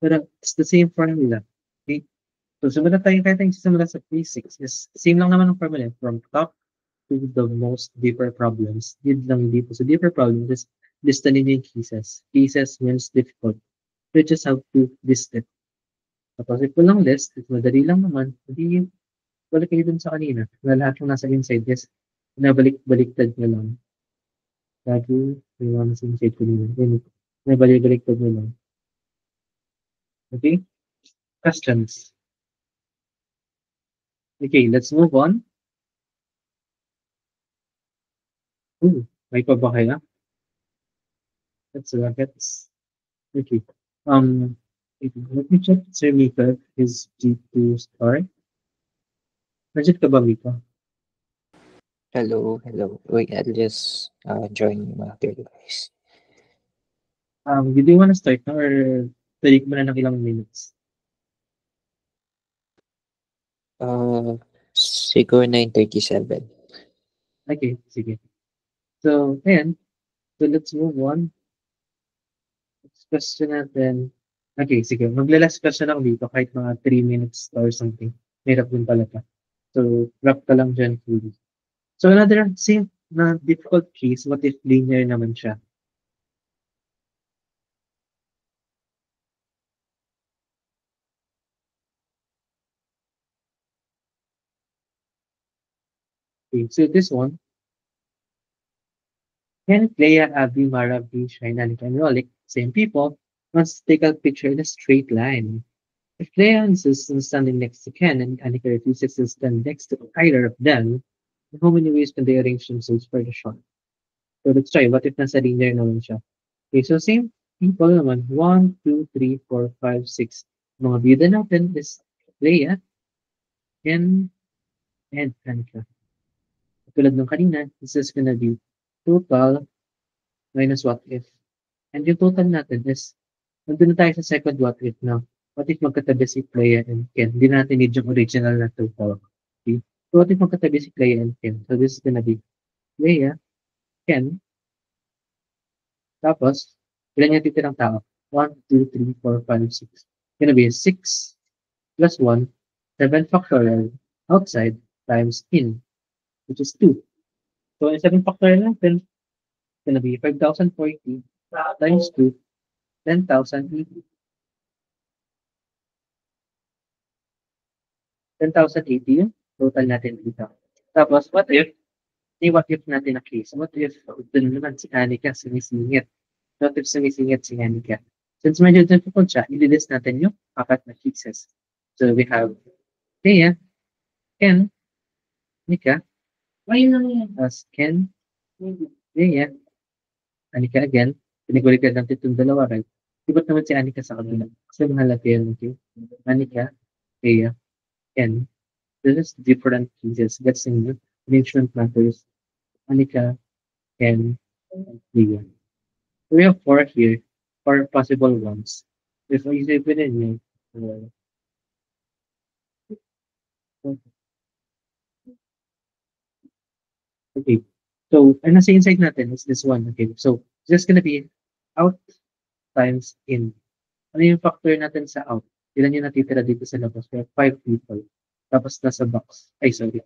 Pero it's the same formula. Okay? So, sumunod tayo kahit yung sisimula sa basics is, same lang naman ang formula from top to the most deeper problems. Yun lang dito. So, deeper problems is, lista ninyo yung cases. Cases means difficult. You just have to list it. Tapos, if walang list, if madali lang naman, hindi balik kayo dun sa kanina. Na lahat ng nasa inside is, nabalik-baliktad nyo lang. Lagi, may mga nasa inside ko nila. Yun, nabalik-baliktad nyo lang. Okay? Questions? Okay, let's move on. Ooh, may pa ba kaya? Let's look at this. Okay. Let me check Sir Mika is G2 star. Nandiyan ka ba, Mika? Hello, hello. Wait, I'll just join mga other device. Do you wanna start na or take mo na ng ilang minutes? Siguro 9:37. Okay, sige. So, ayan. So, let's move on. Next question natin. Okay, sige. Magla-last question ako dito kahit mga 3 minutes or something. Mahirap din pala pa. So, wrap ka lang dyan, fully. So, another same na difficult case, what if linear naman siya? Okay, so this one, Ken, Clea, Abby, Mara, V, Shine, Anika, and Rolik, same people, must take a picture in a straight line. If Clea insists on standing next to Ken and Anika refuses to stand next to either of them, how many ways can they arrange themselves for the shot? So let's try. What if nasa linear naman siya? Okay, so same people naman. 1, 2, 3, 4, 5, 6. Mga bida natin is Clea, Ken, and Anika. Tulad ng kanina, this is gonna be total minus what if. And yung total natin is, nandun na tayo sa second what if na. What if magkatabi si Clea and Ken? Hindi natin need yung original na total. Okay? So what if magkatabi si Clea and Ken? So this is gonna be Clea, Ken, tapos, ilan yung titirang tao? 1, 2, 3, 4, 5, 6. Gonna be 6 plus 1, 7 factorial outside times in, which is 2. So, yung 7 factorial natin, gonna be 5,040 times 2, 10,080. 10,080 yung total natin dito. Tapos, what if natin na case? What if, doon naman si Anika sumisingit? What if sumisingit si Anika? Since medyo difficult siya, i-list natin yung apat na cases. So, we have Thea, Ken, Nika, as Ken, Thea, Anika again, pinagbaligtad natin itong dalawa, right? Iba't naman si Anika sa kanila. Kasi mahalata yun, okay? Anika, Thea, Ken. This is different cases. That's in arrangement matters. Anika, Ken, Thea. We have four here, four possible ones. If I say within okay. So, ang nasa inside natin is this one. Okay. So, it's just gonna be out times in. Ano yung factor natin sa out? Ilan yung natitira dito sa labas? We have 5 people. Tapos nasa box. Ay, sorry.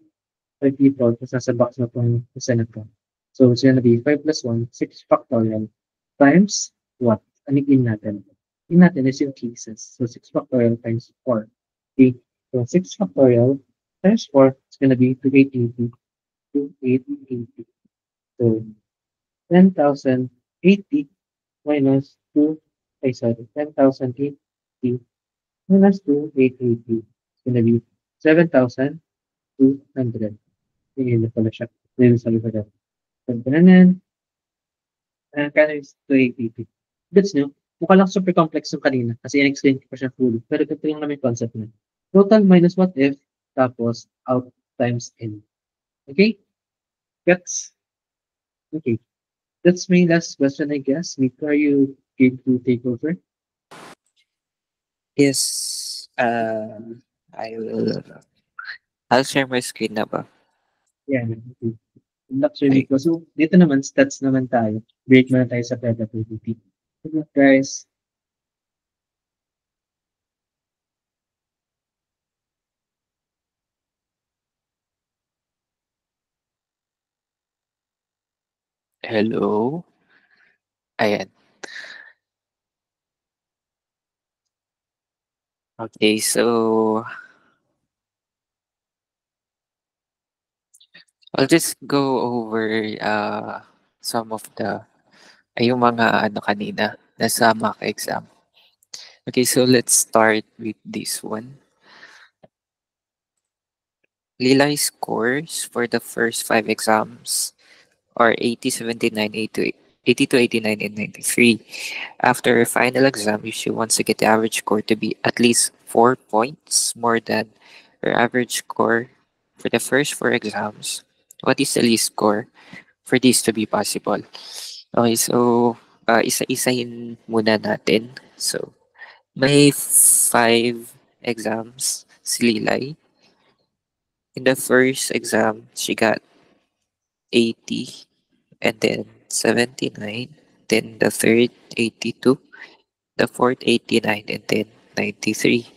5 people. Tapos nasa box na itong isa na to. So, it's gonna be 5 plus 1, 6 factorial times what? Ano yung in natin? In natin is yung cases. So, 6 factorial times 4. Okay. So, 6 factorial times 4 is gonna be 2880. 2880. So, 10,080 minus 2, ay sorry, 10,080 minus 2,880. It's gonna be 7,200. Yun na pala siya. Yun sa iba na. So, ganun. Kano is 2,880. That's new. Mukha lang super complex yung kanina kasi in-explain ko pa siya fully. Pero ito yung namin concept na. Total minus what if, tapos out times in. Okay? Gets? Okay. That's my last question, I guess. Mika, are you game to take over? Yes. I will. I'll share my screen na ba? Yeah. Okay. Good luck, Sir Okay. Miko. So, dito naman, stats naman tayo. Break muna tayo sa productivity. Good luck, guys. Hello. Ayan. Okay, so I'll just go over some of the yung mga ano kanina nasa mock exam. Okay, so let's start with this one. Lilay scores for the first 5 exams are 80, 79, 82, 89, and 93. After her final exam, she wants to get the average score to be at least 4 points more than her average score for the first 4 exams. What is the least score for this to be possible? Okay, so isa-isahin muna natin. So, may 5 exams si Lilay. In the first exam, she got 80 and then 79. Then the third, 82. The fourth, 89 and then 93.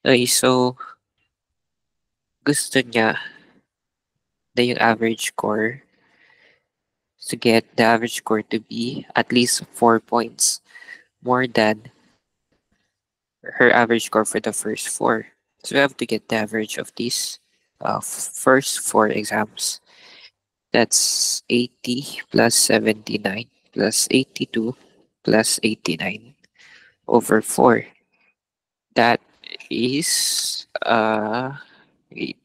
Okay, so gusto niya na yung average score to get the average score to be at least 4 points more than her average score for the first 4. So we have to get the average of these. first 4 exams. That's 80 plus 79 plus 82 plus 89 over 4. That is wait,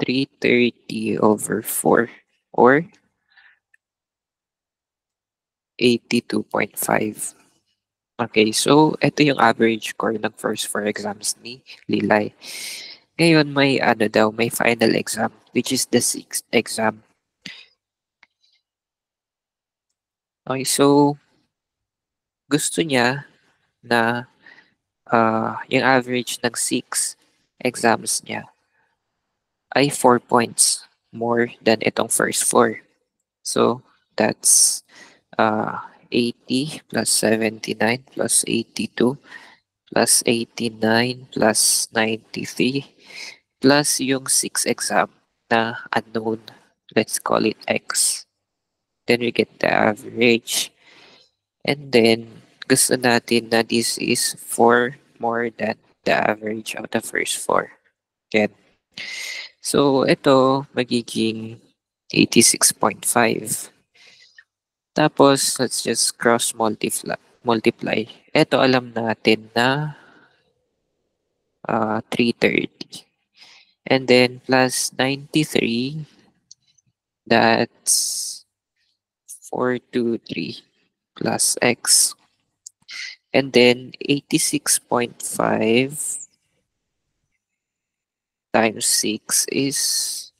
330 over 4 or 82.5. Okay, so ito yung average score ng first 4 exams ni Lilay. Ngayon may may final exam which is the 6th exam. Okay, so gusto niya na yung average ng 6 exams niya ay 4 points more than itong first 4. So that's 80 plus 79 plus 82 plus 89 plus 93 plus yung 6 exam na unknown. Let's call it X. Then we get the average. And then, gusto natin na this is 4 more than the average of the first 4. Get? So, ito magiging 86.5. Tapos, let's just cross multiply. Ito alam natin na 330. And then plus 93, that's 423 plus x. And then 86.5 times 6 is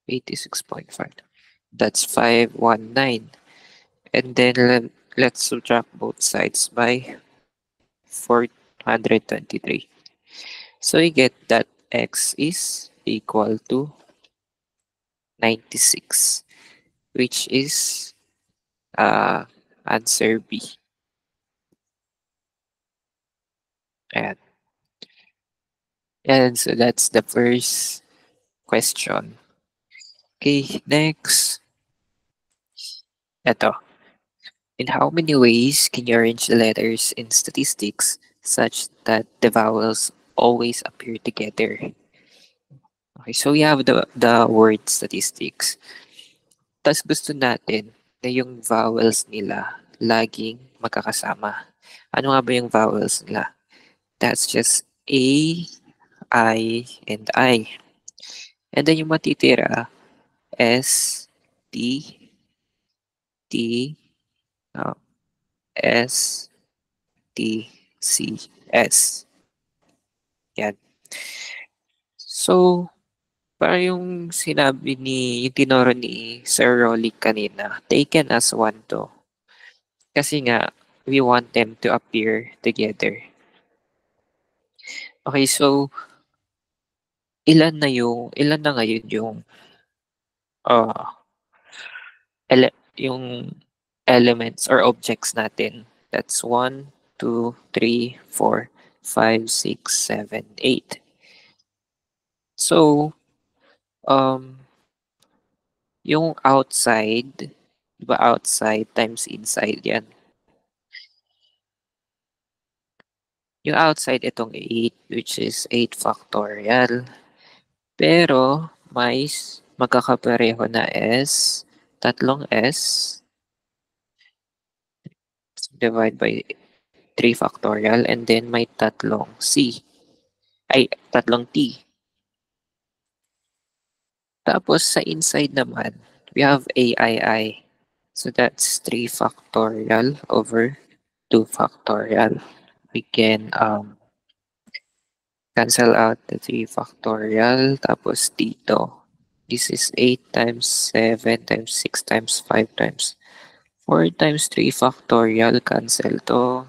86.5. That's 519. And then let's subtract both sides by 423. So you get that x is equal to 96, which is answer B. And, and so that's the first question. Okay, next. Ito. In how many ways can you arrange the letters in statistics such that the vowels always appear together? Okay, so we have the word statistics. Tapos gusto natin na yung vowels nila laging magkakasama. Ano nga ba yung vowels nila? That's just A, I, and I. And then yung matitira, S, T, T, uh, S, T, C, S. Yan. So, para yung sinabi yung tinuro ni Sir Rolly kanina, taken as one to. Kasi nga, we want them to appear together. Okay, so, ilan na ngayon yung, yung elements or objects natin? That's 1, 2, 3, 4, 5, 6, 7, 8. So, yung outside, di ba outside times inside yan? Yung outside itong 8, which is 8 factorial. Pero may magkakapareho na S, tatlong S, divide by 3 factorial, and then may tatlong C, ay tatlong T. Tapos sa inside naman, we have AII. So that's 3 factorial over 2 factorial. We can cancel out the 3 factorial, tapos dito. This is 8 times 7 times 6 times 5 times 4 times 3 factorial, cancel to.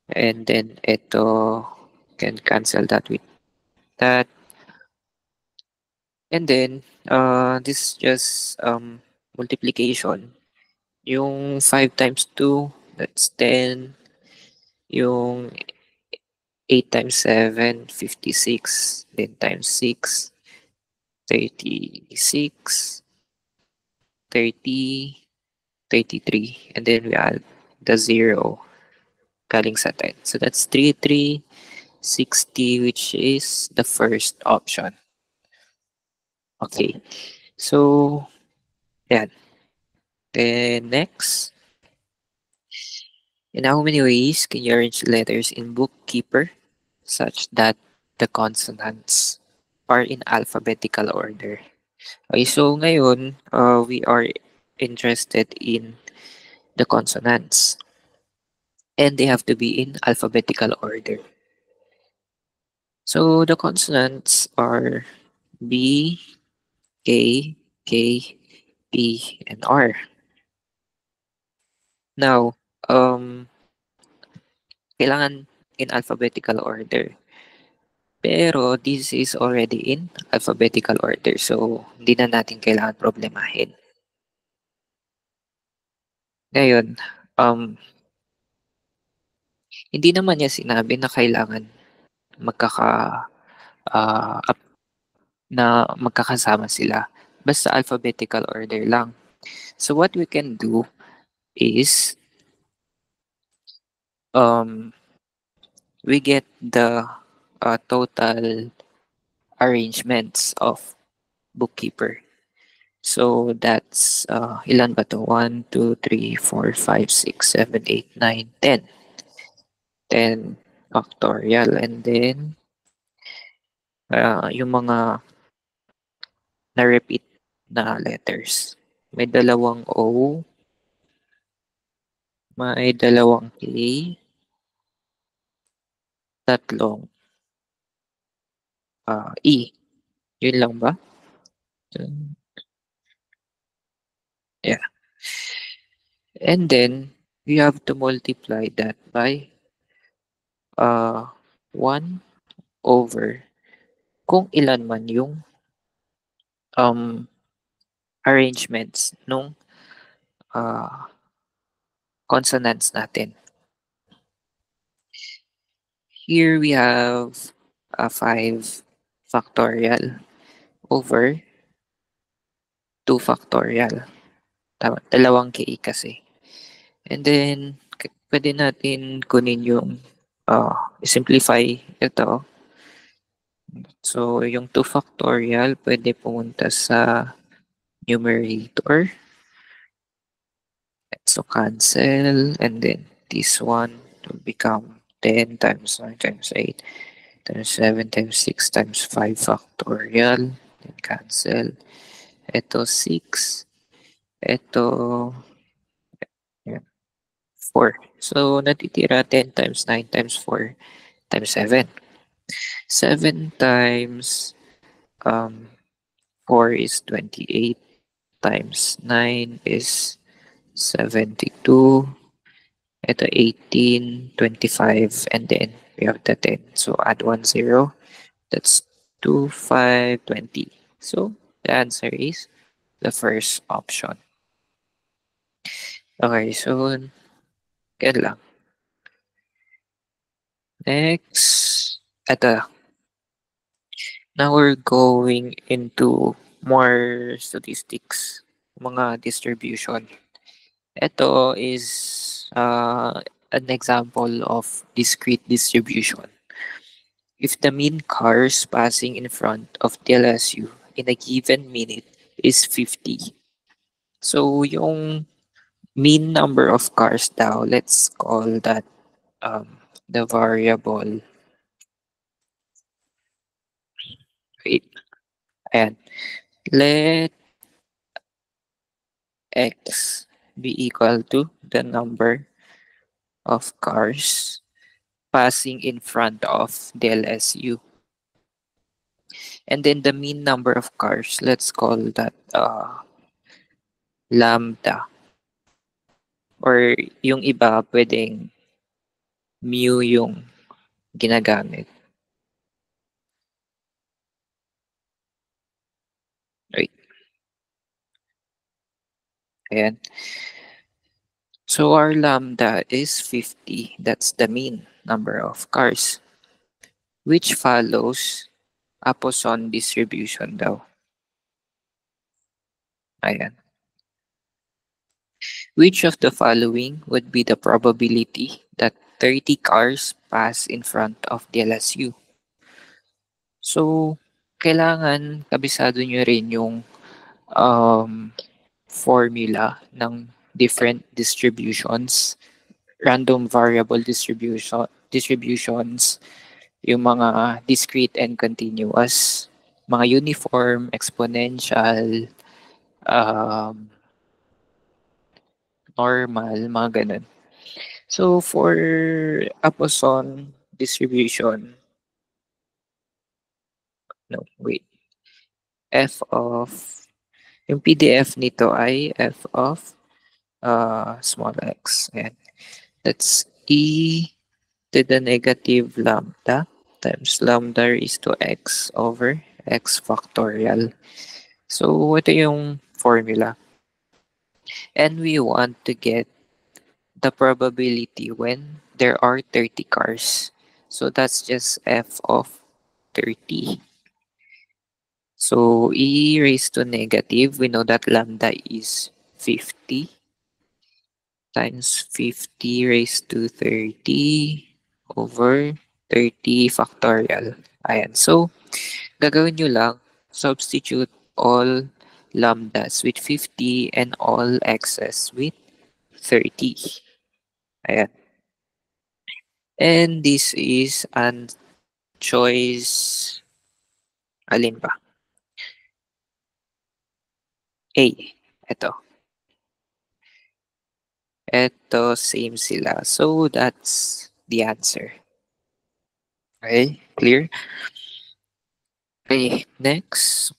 And then ito, can cancel that with that. And then, this is just multiplication. Yung 5 times 2, that's 10. Yung 8 times 7, 56. Then times 6, 36, 30, 33. And then we add the 0. galing sa 10. So that's 3360, which is the first option. Okay. So, yan. Then next, in how many ways can you arrange letters in Bookkeeper such that the consonants are in alphabetical order? Okay, so ngayon, we are interested in the consonants, and they have to be in alphabetical order. So the consonants are B, K, K, P, and R. Now, kailangan in alphabetical order. Pero this is already in alphabetical order. So, hindi na natin kailangan problemahin. Ngayon, hindi naman niya sinabi na kailangan ah, na magkakasama sila. Basta alphabetical order lang. So, what we can do is, we get the total arrangements of Bookkeeper. So that's ilan ba to? 1, 2, 3, 4, 5, 6, 7, 8, 9, 10. 10 factorial, and then yung mga na-repeat na letters. May dalawang O, may dalawang K, tatlong E. Yun lang ba? Yeah. And then you have to multiply that by 1 over kung ilan man yung arrangements nung consonants natin. Here we have 5 factorial over 2 factorial. Tama, dalawang K kasi. And then, pwede natin kunin yung simplify ito. So, yung 2 factorial pwede pumunta sa numerator. So, cancel. And then, this one will become 10 times 9 times 8 times 7 times 6 times 5 factorial. Then, cancel. Ito, 6. Ito, 4. So, natitira 10 times 9 times 4 times 7. 7 times 4 is 28 times 9 is 72. Ito 18, 25, and then we have the 10. So, add 1 0. That's 2, 5, 20. So, the answer is the first option. Okay, so, yan lang. Next, ito. Now we're going into more statistics, mga distribution. Ito is an example of discrete distribution. If the mean cars passing in front of DLSU in a given minute is 50. So yung mean number of cars daw, let's call that the variable. Wait. Ayan. Let x be equal to the number of cars passing in front of the LSU. And then the mean number of cars, let's call that lambda. Or yung iba, pwedeng mu yung ginagamit. Right. Ayan. So our lambda is 50. That's the mean number of cars. Which follows a Poisson distribution daw. Ayan. Which of the following would be the probability that 30 cars pass in front of the LSU. So, kailangan kabisado nyo rin yung um, formula ng different distributions, random variable distributions, yung mga discrete and continuous, mga uniform, exponential, um, normal, mga ganun. So, for a Poisson distribution, no, wait, f of, yung PDF nito ay f of small x. Ayan. That's e to the negative lambda times lambda raised to x over x factorial. So, ito yung formula. And we want to get the probability when there are 30 cars. So, that's just f of 30. So, e raised to negative, we know that lambda is 50 times 50 raised to 30 over 30 factorial. Ayan. So, gagawin nyo lang, substitute all lambdas with 50 and all x's with 30. Ayan. And this is an choice, alin ba? A. Ito. Ito, same sila. So, that's the answer. Okay, clear? Okay, next.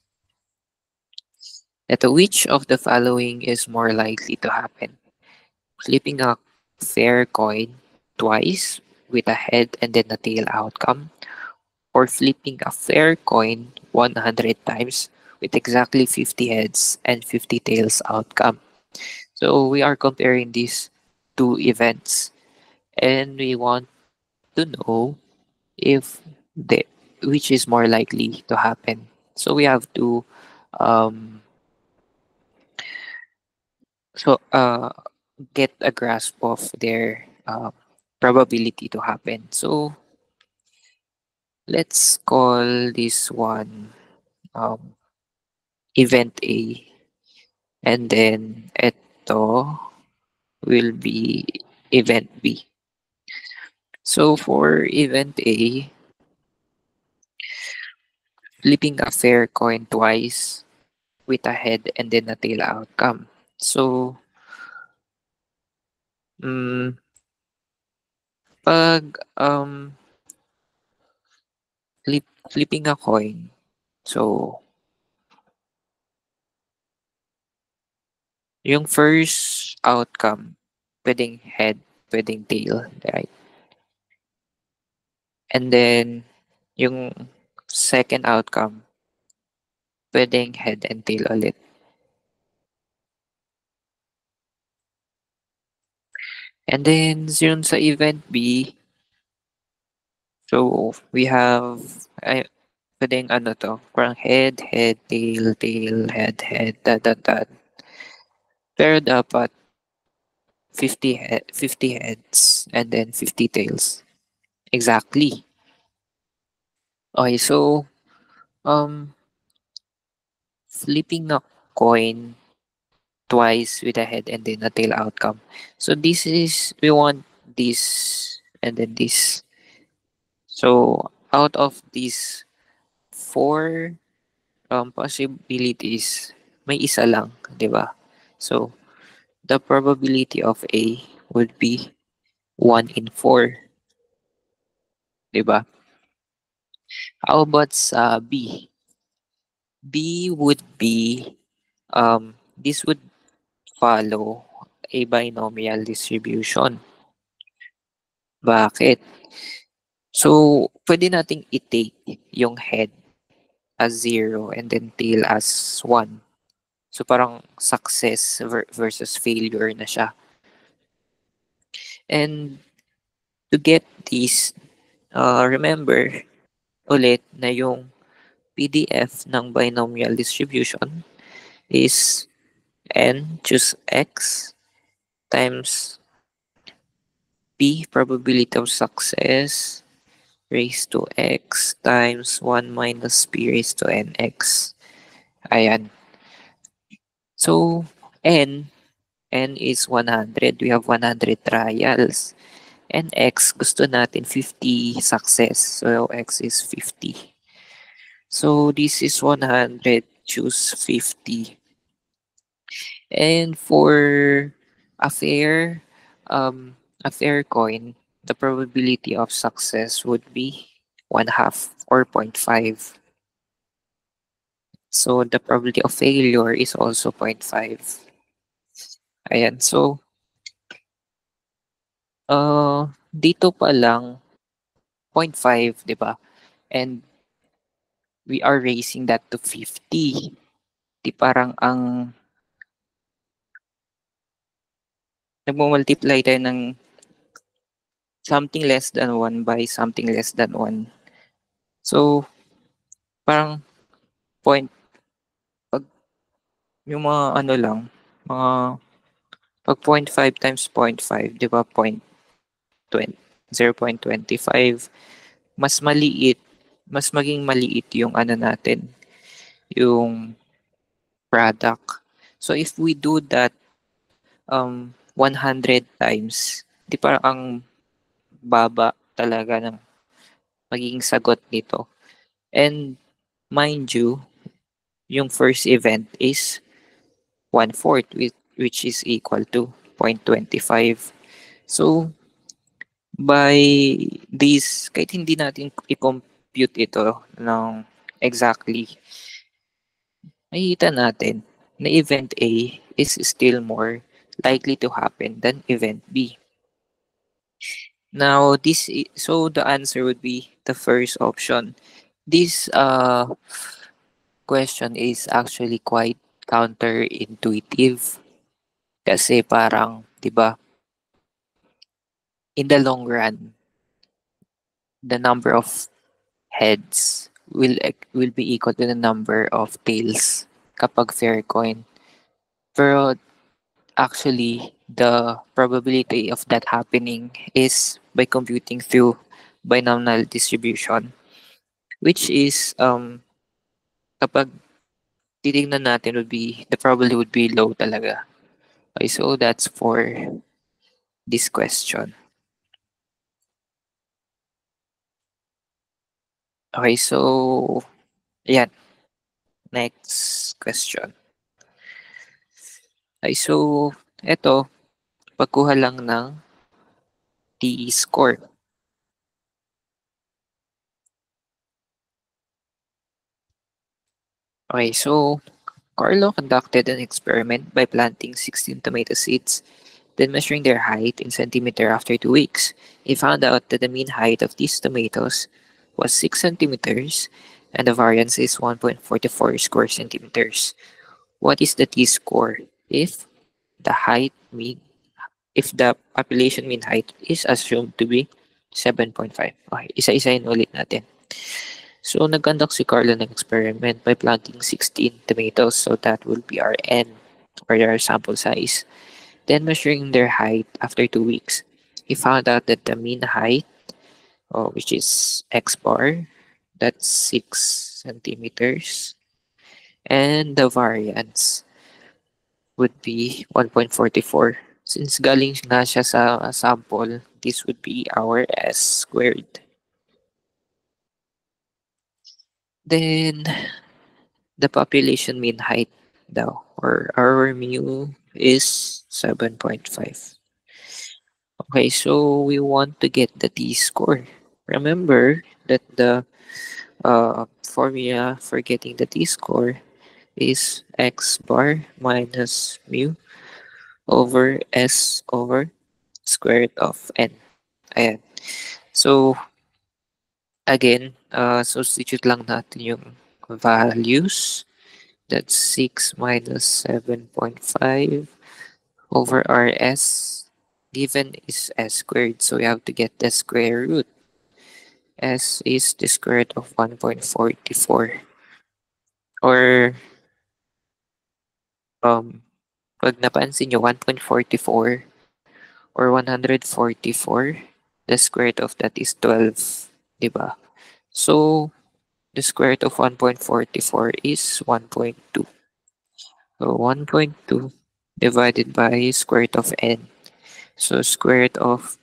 Ito, which of the following is more likely to happen? Flipping a fair coin twice with a head and then a tail outcome, or flipping a fair coin 100 times with exactly 50 heads and 50 tails outcome. So we are comparing these two events and we want to know if the which is more likely to happen. So we have to um, so get a grasp of their probability to happen. So let's call this one um, event A, and then ito will be event B. So for event A, flipping a fair coin twice with a head and then a tail outcome. So mm, pag flipping a coin, so yung first outcome, pwedeng head, pwedeng tail, right? And then, yung second outcome, pwedeng head and tail ulit. And then, yun sa event B, so we have, ay, pwedeng ano to, parang head, head, tail, tail, head, head, that. Pero dapat 50 heads and then 50 tails. Exactly. Okay, so um flipping a coin twice with a head and then a tail outcome. So this is we want this and then this. So out of these four possibilities, may isa lang, 'di ba? So the probability of A would be 1 in 4, 'di ba? How about sa B? B would be this would follow a binomial distribution. Bakit? So, pwede nating i-take yung head as 0 and then tail as 1. So, parang success versus failure na siya. And to get this, remember ulit na yung PDF ng binomial distribution is n choose x times P, probability of success, raised to x times 1 minus p raised to nx. Ayan. So, n is 100. We have 100 trials. And x, gusto natin 50 success. So, x is 50. So, this is 100. Choose 50. And for a fair, a fair coin, the probability of success would be 1 half or 0.5. So the probability of failure is also 0.5. Ayan. So, dito pa lang 0.5, 'di ba? And we are raising that to 50. Di parang ang nagmo-multiply tayo ng something less than 1 by something less than 1. So, parang point pag yung mga ano lang, mga pag 0.5 times 0.5, 'di ba? 0.20, 0.25, mas maliit, mas maging maliit yung ano natin, yung product. So if we do that 100 times, di parang ang baba talaga ng magiging sagot nito. And mind you, yung first event is 1/4, which is equal to 0.25. So by this, kahit hindi natin i-compute ito ng exactly, makikita natin na event A is still more likely to happen than event B. Now, so the answer would be the first option. This question is actually quite counterintuitive kasi parang, 'di ba, in the long run, the number of heads will be equal to the number of tails kapag fair coin. Pero actually, the probability of that happening is by computing through binomial distribution, which is kapag titignan natin would be the probability would be low talaga. Okay, so that's for this question. Okay, so yan, next question. Okay, so eto, pagkuha lang ng t-score. Okay, so Carlo conducted an experiment by planting 16 tomato seeds, then measuring their height in centimeter after 2 weeks. He found out that the mean height of these tomatoes was 6 centimeters and the variance is 1.44 square centimeters. What is the t-score if the height mean if the population mean height is assumed to be 7.5? Okay, isa-isahin ulit natin. So, nag-conduct si Carlo ng experiment by planting 16 tomatoes, so that will be our N, or our sample size. Then, measuring their height after 2 weeks, he found out that the mean height, which is X bar, that's 6 centimeters, and the variance would be 1.44. Since galing nga siya sa sample, this would be our S squared. Then, the population mean height daw, or our mu is 7.5. Okay, so we want to get the t-score. Remember that the formula for getting the t-score is x bar minus mu over s over square root of n. Ayan. So, again, substitute lang natin yung values. That's 6 minus 7.5 over rs. Given is s squared, so we have to get the square root. S is the square root of 1.44. Or, pag napansin nyo, 1.44 or 144. The square root of that is 12, di ba? So, the square root of 1.44 is 1.2. So, 1.2 divided by square root of n. So, square root of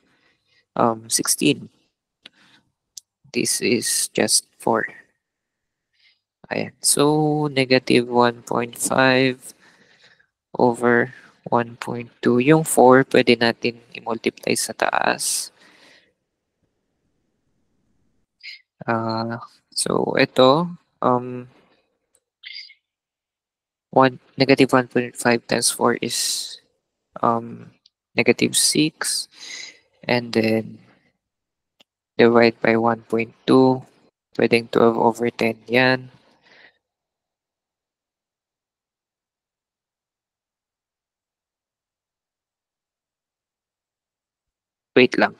16. This is just 4. Ayan. So, negative 1.5 over 1.2. Yung 4, pwede natin i-multiply sa taas. So, ito, negative 1.5 times 4 is negative 6. And then, divide by 1.2. Pwedeng 12 over 10 yan. Wait lang.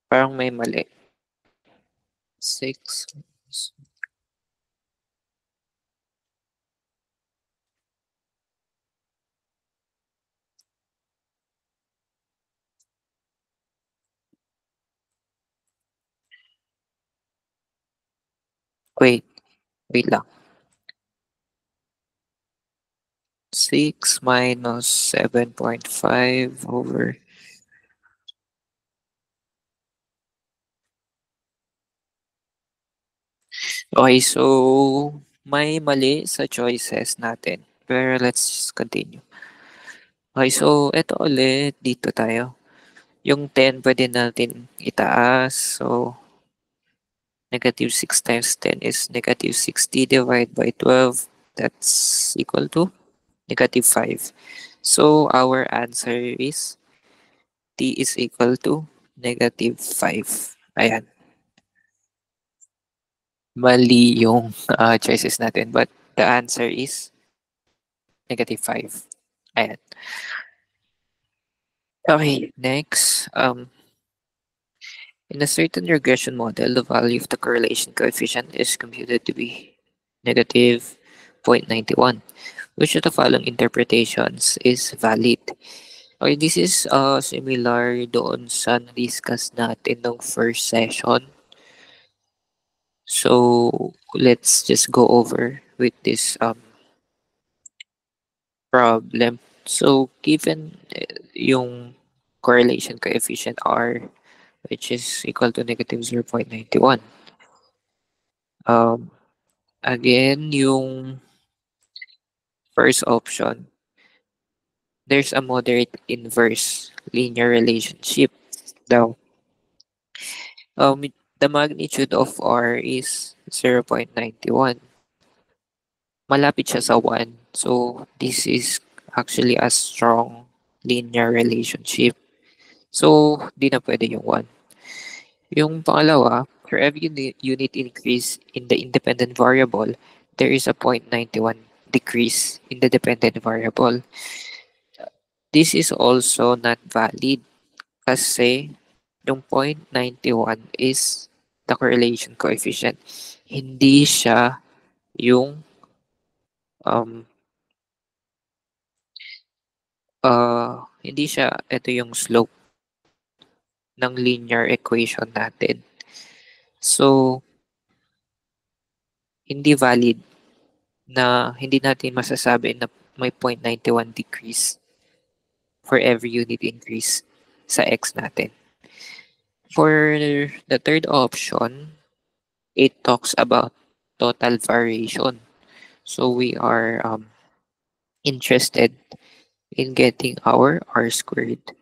Parang may mali. 6. Wait. Wait lang. 6 minus 7.5 over... Okay, so may mali sa choices natin. Pero let's continue. Okay, so ito ulit. Dito tayo. Yung 10 pwede natin itaas. So, negative 6 times 10 is negative 60 divided by 12. That's equal to negative 5. So, our answer is t is equal to negative 5. Ayan. Mali yung choices natin. But the answer is negative 5. Ayan. Okay, next. In a certain regression model, the value of the correlation coefficient is computed to be negative 0.91. Which of the following interpretations is valid? Okay, this is similar doon sa na-discuss natin nung first session. So, let's just go over with this problem. So, given yung correlation coefficient R, which is equal to negative 0.91. Again, yung first option, there's a moderate inverse linear relationship daw. The magnitude of R is 0.91. Malapit siya sa 1. So, this is actually a strong linear relationship. So, di na pwede yung 1. Yung pangalawa, for every unit increase in the independent variable, there is a 0.91 decrease in the dependent variable. This is also not valid kasi yung 0.91 is the correlation coefficient. Hindi siya yung hindi siya ito yung slope ng linear equation natin. So, hindi valid na hindi natin masasabi na may 0.91 decrease for every unit increase sa x natin. For the third option, it talks about total variation. So we are interested in getting our r squared,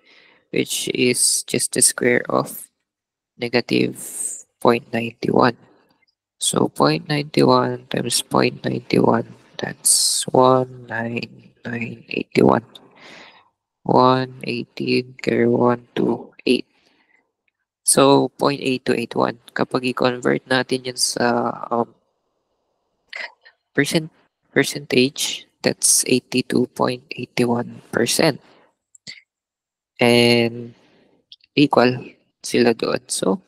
which is just the square of negative 0.91. So 0.91 times 0.91, that's 19981. 118 carry 1 to 8. So 0.8281. Kapag i-convert natin yun sa percentage, that's 82.81%. And equal sila doon. So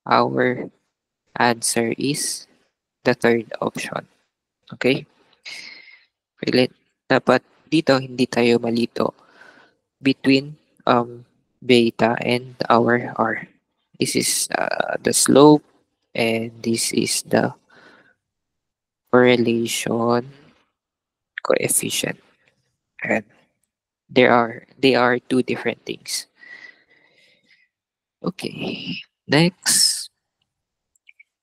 our answer is the third option. Okay? Dapat dito hindi tayo malito. between beta and our R. This is the slope, and this is the correlation coefficient. And they are two different things. Okay. Next,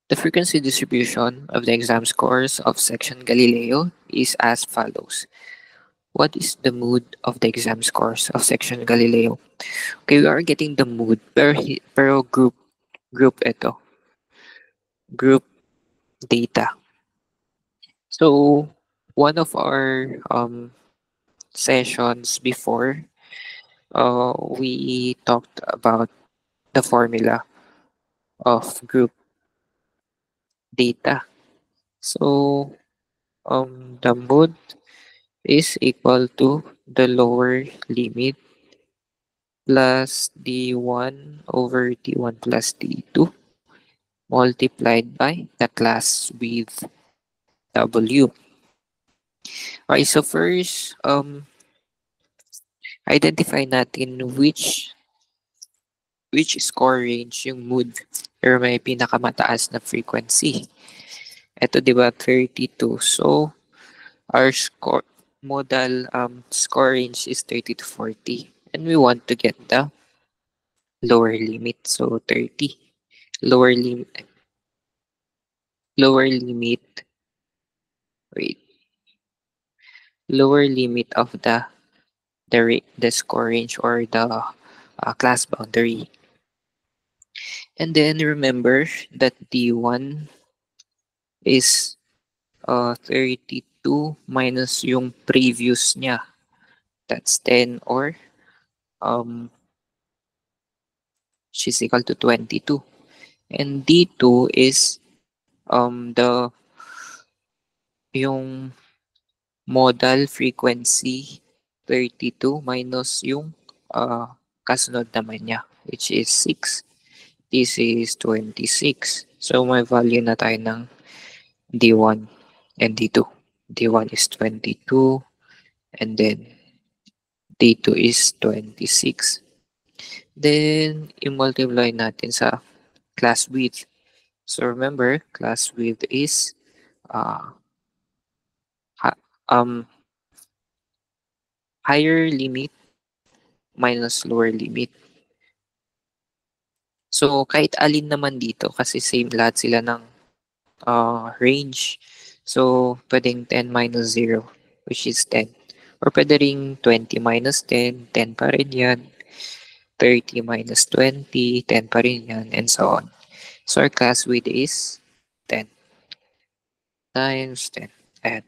the frequency distribution of the exam scores of section Galileo is as follows. What is the mood of the exam scores of section Galileo? Okay, we are getting the mood per group ito, group data. So one of our sessions before, we talked about the formula of group data. So the mood is equal to the lower limit plus d1 over d1 plus d2 multiplied by the class with w. Okay, so first, identify natin which score range yung mood or may pinakamataas na frequency. Ito, di ba, 32. So, our modal score range is 30 to 40. And we want to get the lower limit. So, 30. Lower limit, lower limit, wait, lower limit of the score range or the class boundary. And then remember that D1 is 32 minus yung previous niya. That's 10, or um she's equal to 22. And D2 is the yung modal frequency 32 minus yung kasunod naman niya, which is 6. This is 26. So may value na tayo ng D1 and D2. D1 is 22 and then D2 is 26. Then i-multiply natin sa class width. So remember, class width is uh, ha- um, higher limit minus lower limit. So kahit alin naman dito kasi same lahat sila ng range. So pwedeng 10 minus 0, which is 10. Or pwede ring 20 minus 10, 10 pa rin yan. 30 minus 20, 10 pa rin yan, and so on. So our class width is 10 times 10. Ayan.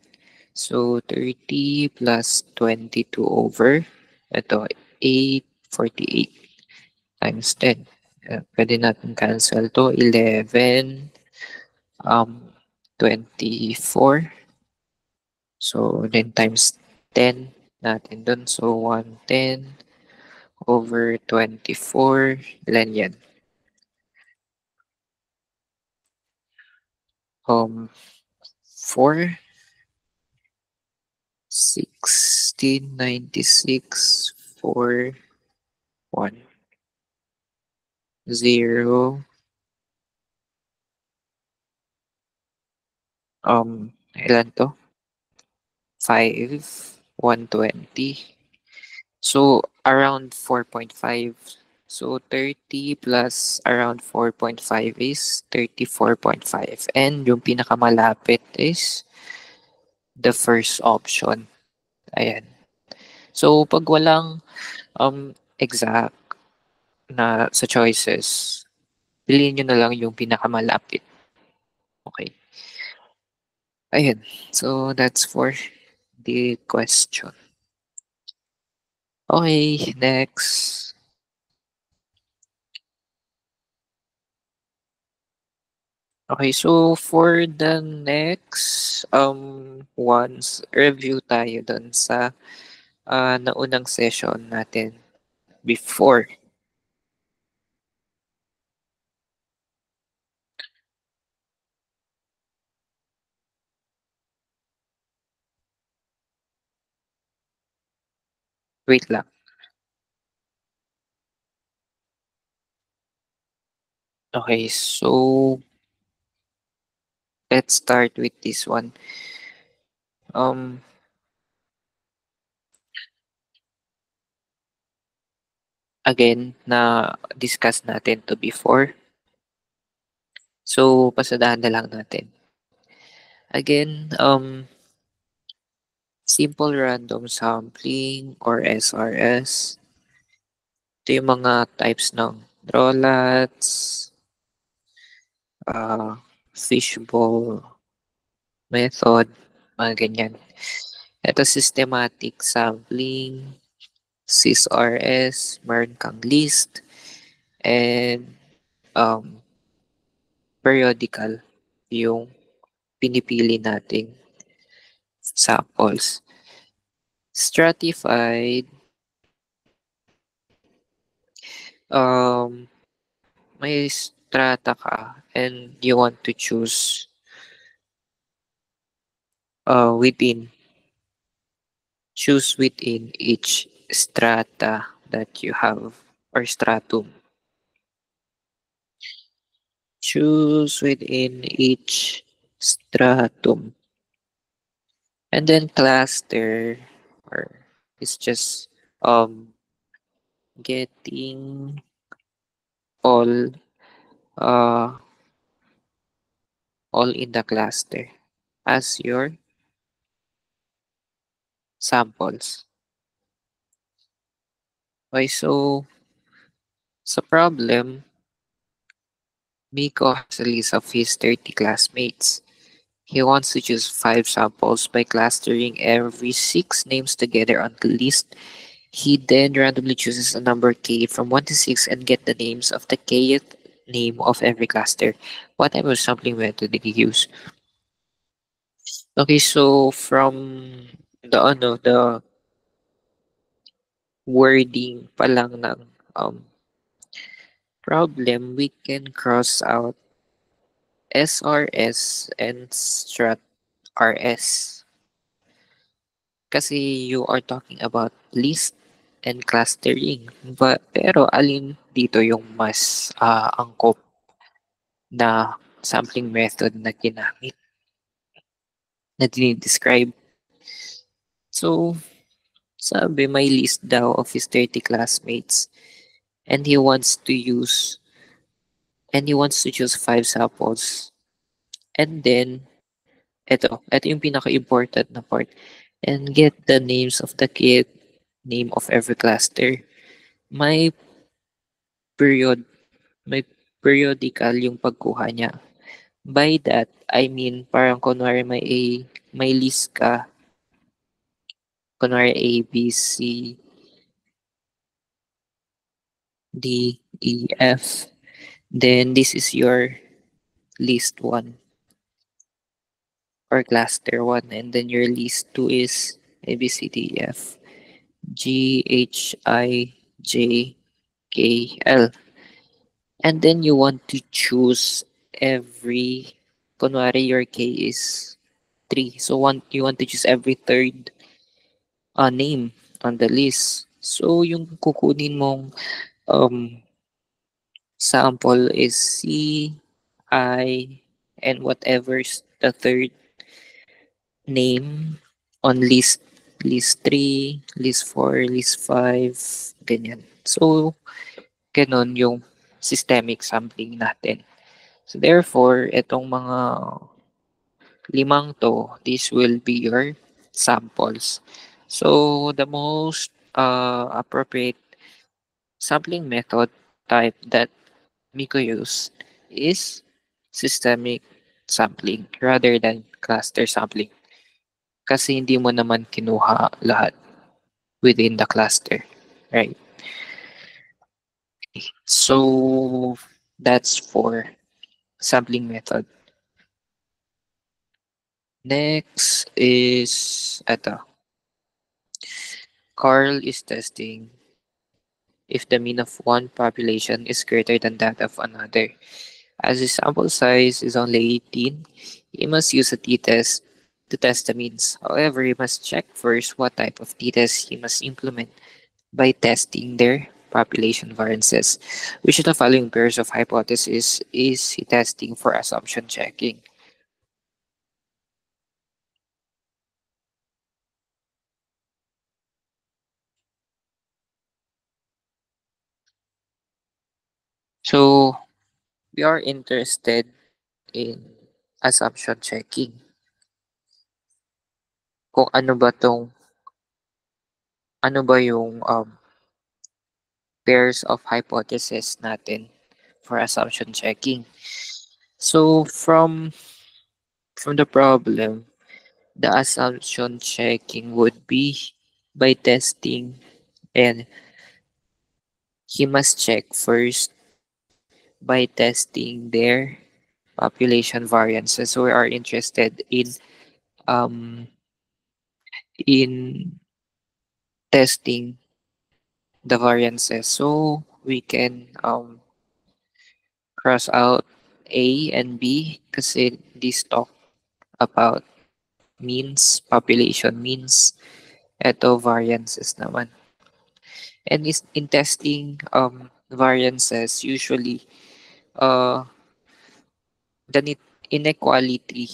So 30 plus 22 over, ito, 848 times 10. Pwede natin cancel to, 11, 24. So then times 10 natin dun. So 110 over 24, ilan yan? 4, 1696, 4, 1, 0, ilan to? 5, 120. So around 4.5. So 30 plus around 4.5 is 34.5. And yung pinakamalapit is the first option. Ayan. So pag walang exact na sa choices, piliin nyo na lang yung pinakamalapit. Okay. Ayan. So that's for the question. Okay, next. Okay, so for the next ones, review tayo dun sa naunang session natin before. Wait lang. Okay, so let's start with this one. Um, Again, na discuss natin to before. So, pasadahan na lang natin. Again, simple random sampling or SRS. Ito yung mga types ng drawlats, uh, fishbowl method, mga ganyan. Ito systematic sampling, SysRS, meron kang list, and periodical, yung pinipili nating samples. Stratified, um, may strata ka and you want to choose within each strata that you have or stratum. Choose within each stratum. And then cluster or it's just um getting all uh all in the cluster as your samples. Okay, so sa problem, Miko has a list of his 30 classmates. He wants to choose 5 samples by clustering every 6 names together on the list. He then randomly chooses a number k from 1 to 6 and get the names of the kth name of every cluster. What type of sampling method did he use? Okay, so from the wording pa lang ng problem, we can cross out SRS and strat RS. Kasi you are talking about list and clustering. Pero alin dito yung mas angkop na sampling method na ginamit na dinidescribe? So, sabi may list daw of his 30 classmates and he wants to choose 5 samples. And then, ito yung pinaka-important na part. And get the names of the kid, name of every cluster. May period, may periodical yung pagkuha niya. By that, I mean, parang kunwari may list ka, kunwari A, B, C, D, E, F. Then, this is your list 1 or cluster 1. And then your list 2 is A, B, C, D, E, F, G, H, I, J, K, L. And then you want to choose every, kunwari your K is 3. So you want to choose every third name on the list. So yung kukunin mong um, sample is C, I, and whatever's the third name on list 3, list 4, list 5, ganyan. So, ganun yung systemic sampling natin. So, therefore, itong mga limang to, this will be your samples. So, the most appropriate sampling method type that Miko used is systemic sampling rather than cluster sampling. Kasi hindi mo naman kinuha lahat within the cluster, right? So, that's for sampling method. Next is ito. Carl is testing if the mean of one population is greater than that of another. As his sample size is only 18, he must use a t-test to test the means. However, he must check first what type of t-test he must implement by testing their population variances. Which of the following pairs of hypotheses is he testing for assumption checking? So we are interested in assumption checking. Kung ano ba yung pairs of hypotheses natin for assumption checking. So from the problem, the assumption checking would be by testing, and he must check first by testing their population variances. So we are interested um in testing the variances. So we can cross out A and B kasi these talk about means, population means. Ito variances naman. And in testing variances, usually uh the inequality,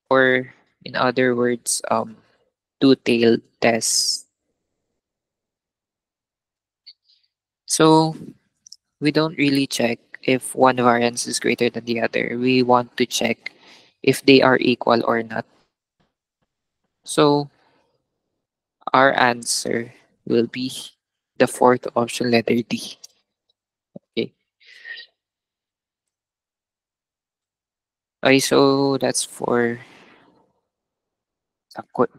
or in other words, two-tailed test. So we don't really check if one variance is greater than the other. We want to check if they are equal or not. So our answer will be the fourth option, letter D. Okay. Okay, so that's for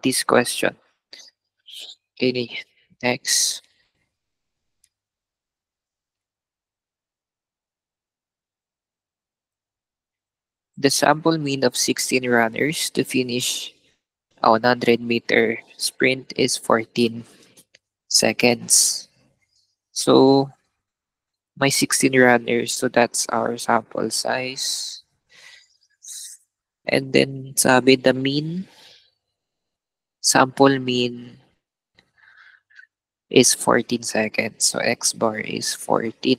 this question. Okay, next. The sample mean of 16 runners to finish a 100-meter sprint is 14 seconds. So my 16 runners, so that's our sample size. And then sabi the sample mean is 14 seconds. So x bar is 14.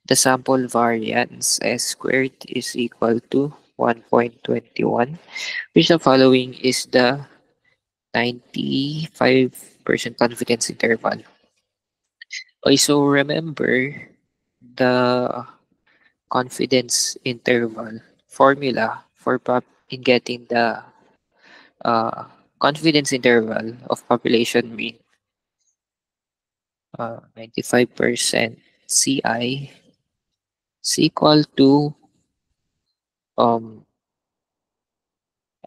The sample variance s squared is equal to 1.21, which the following is the 95% confidence interval. Okay, so remember the confidence interval formula for in getting the uh, confidence interval of population mean. 95% CI is equal to um,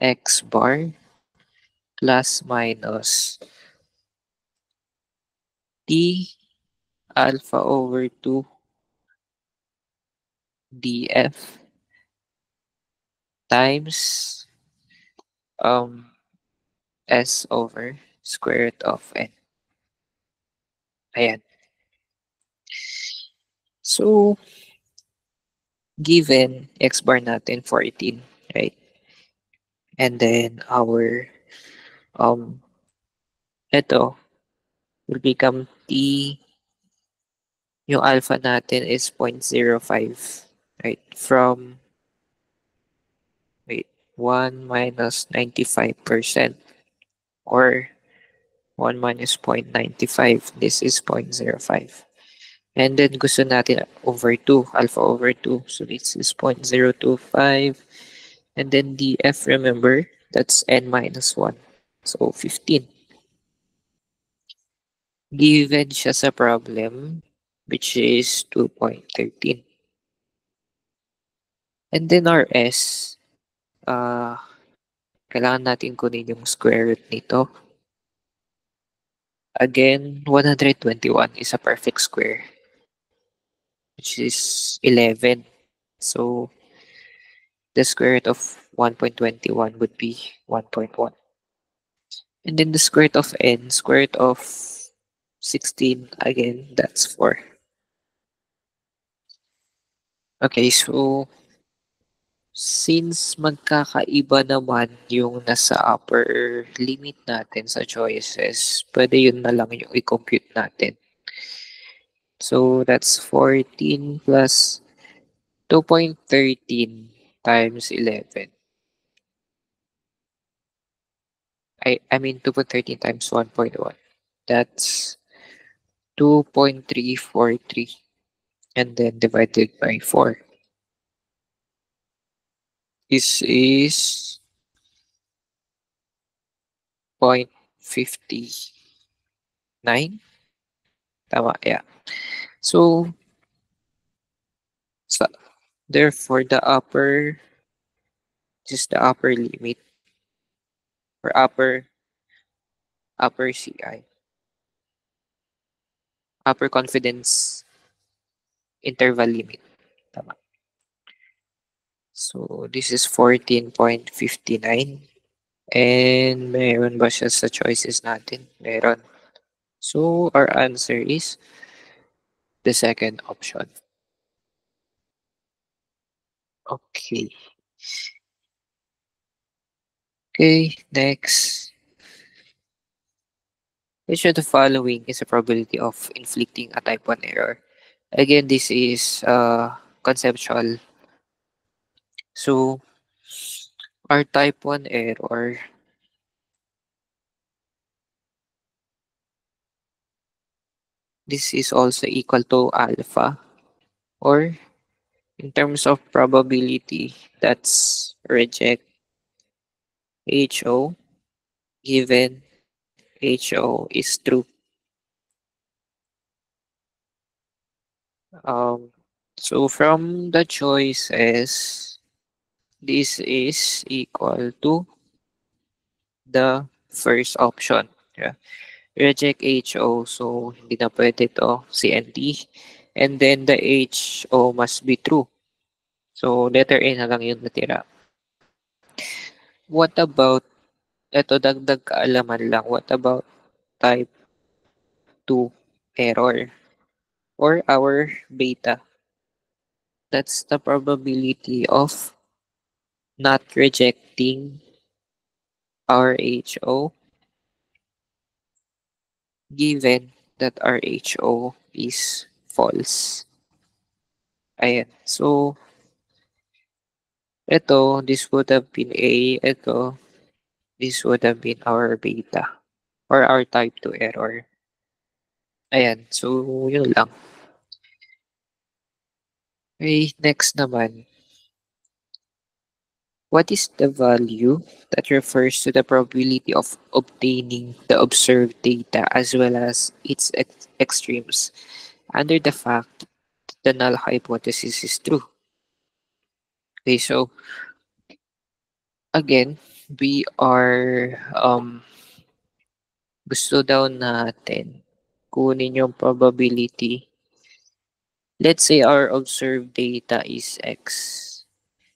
X bar plus minus T alpha over 2 DF times S over square root of N. Ayan. So, given X bar natin 14, right? And then our ito will become T, yung alpha natin is 0.05, right? From, wait, 1 minus 95%, or 1 minus 0.95. This is 0.05. And then gusto natin over 2, alpha over 2. So this is 0.025. And then df, remember, that's n minus 1. So 15. Given siya sa problem, which is 2.13. And then our S, kailangan natin kunin yung square root nito. Again, 121 is a perfect square, which is 11. So the square root of 1.21 would be 1.1. And then the square root of n, square root of 16, again, that's 4. Okay, so since magkakaiba naman yung nasa upper limit natin sa choices, pwede yun na lang yung i-compute natin. So that's 14 plus 2.13 times 11. I mean 2.13 times 1.1. That's 2.343 and then divided by 4. This is 0.59. Tama, yeah. So, so therefore this is the upper limit or upper CI, upper confidence interval limit. Tama. So this is 14.59. And meron ba siya sa choices natin? Meron. So our answer is the second option. Okay. Okay, next. Which of the following is a probability of inflicting a type 1 error? Again, this is conceptual. So, our type 1 error, this is also equal to alpha. Or, in terms of probability, that's reject HO given HO is true. Um, so, from the choices, this is equal to the first option. Yeah. Reject HO, so hindi na pwede to, CNT. And then the HO must be true. So letter A na lang yung natira. What about, eto dagdag kaalaman lang, what about type 2 error or our beta? That's the probability of not rejecting our HO given that our HO is false. Ayan. So, ito, this would have been A. Ito, this would have been our beta or our type 2 error. Ayan. So, yun lang. Okay, next naman. What is the value that refers to the probability of obtaining the observed data as well as its extremes under the fact that the null hypothesis is true? Okay, so again, we are gusto daw natin kunin yung probability. Let's say our observed data is X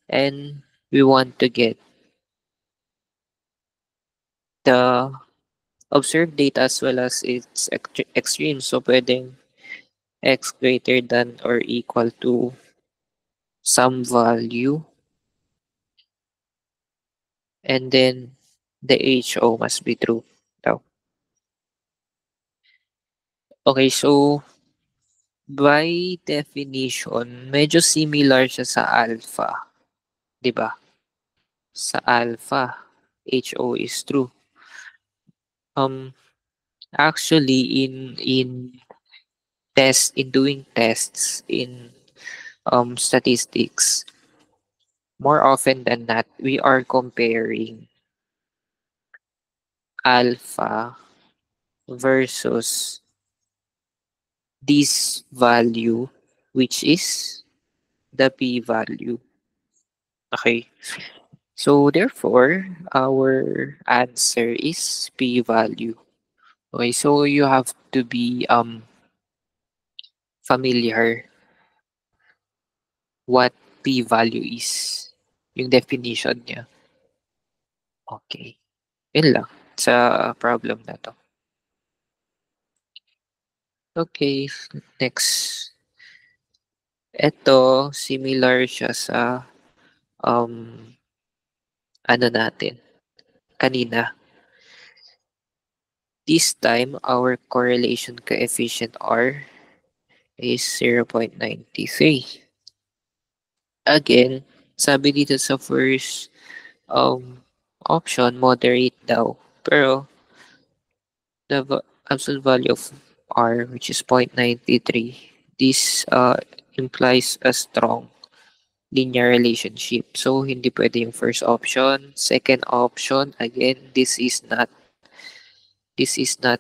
and we want to get the observed data as well as its extreme. So pwedeng X greater than or equal to some value and then the HO must be true daw. Okay, so by definition, medyo similar siya sa alpha, 'di ba? Sa alpha, HO is true. Um, actually, in doing tests in statistics, more often than not, we are comparing alpha versus this value, which is the p-value. Okay. So therefore, our answer is p-value. Okay, so you have to be familiar what p-value is. Yung definition niya. Okay. Yun lang sa problem na to. Okay, next. Ito, similar siya sa um, ano natin, kanina. This time, our correlation coefficient are is 0.93. Again, sabi dito sa first option, moderate daw. Pero the absolute value of R, which is 0.93, this implies a strong linear relationship. So, hindi pwede yung first option. Second option, again, this is not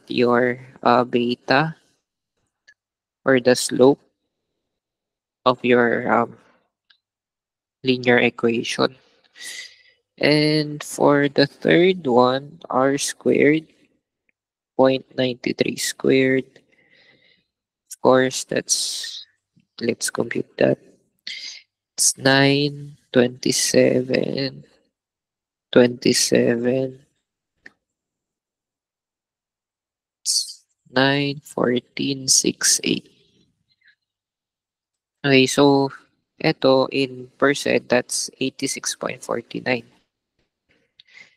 your beta or the slope of your linear equation. And for the third one, R squared, 0.93 squared. Of course, let's compute that. It's 9, 27, 27, 9, 14, 6, 8. Okay, so eto in percent, that's 86.49,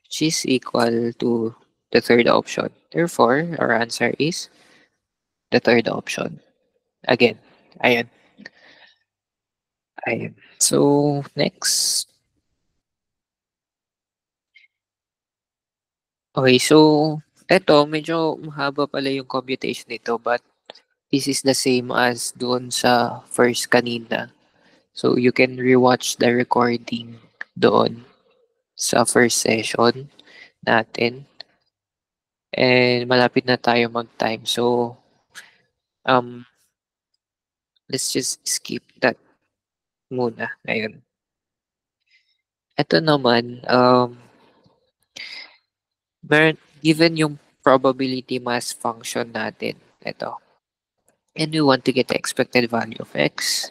which is equal to the third option. Therefore, our answer is the third option. Again, ayan, ayan. So, next. Okay, so eto medyo mahaba pala yung computation nito, but this is the same as doon sa first kanina. So, you can rewatch the recording doon sa first session natin. And malapit na tayo mag-time. So, um, let's just skip that muna ngayon. Ito naman, given yung probability mass function natin, ito, and we want to get the expected value of x.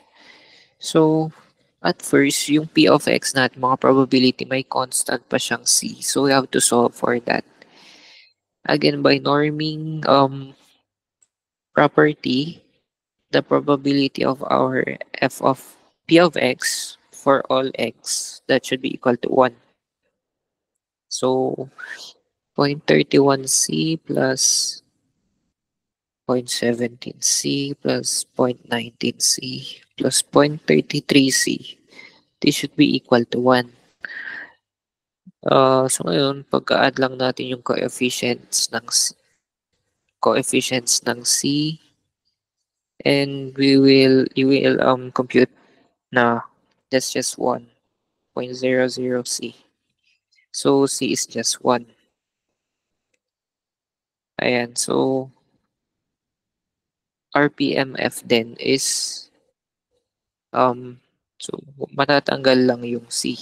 So, at first, yung p of x natin, mga probability, may constant pa siyang c. So, we have to solve for that. Again, by norming property, the probability of our f of p of x for all x, that should be equal to 1. So, 0.31c plus 0.17c plus 0.19c plus 0.33c. This should be equal to 1. So ngayon, pagka-add lang natin yung coefficients ng C, and you will compute na that's just 1.00c. So C is just 1. Ayan, so RPMF then is so matatanggal lang yung C.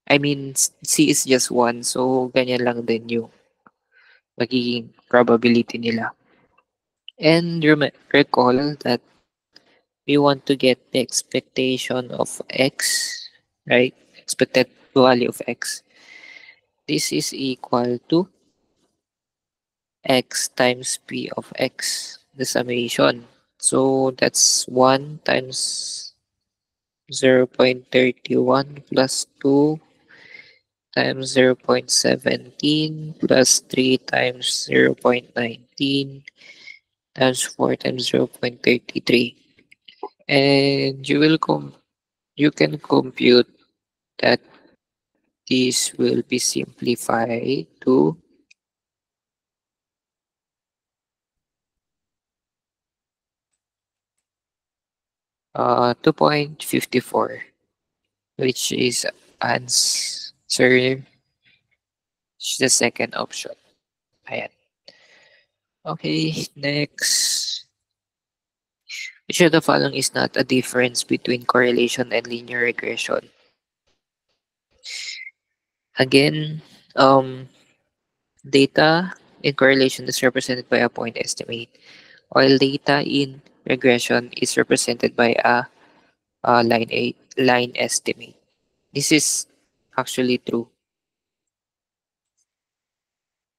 I mean, C is just 1, so ganyan lang din yung magiging probability nila. And recall that we want to get the expectation of x, right? Expected value of x. This is equal to x times p of x, the summation. So that's 1 times 0.31 plus 2 times 0.17 plus 3 times 0.19 times 4 times 0.33. And you can compute that this will be simplified to 2.54, which is answer, which is the second option. Ayan. Okay, next. Which of the following is not a difference between correlation and linear regression? Again, data in correlation is represented by a point estimate, while data in regression is represented by a line estimate. This is actually true.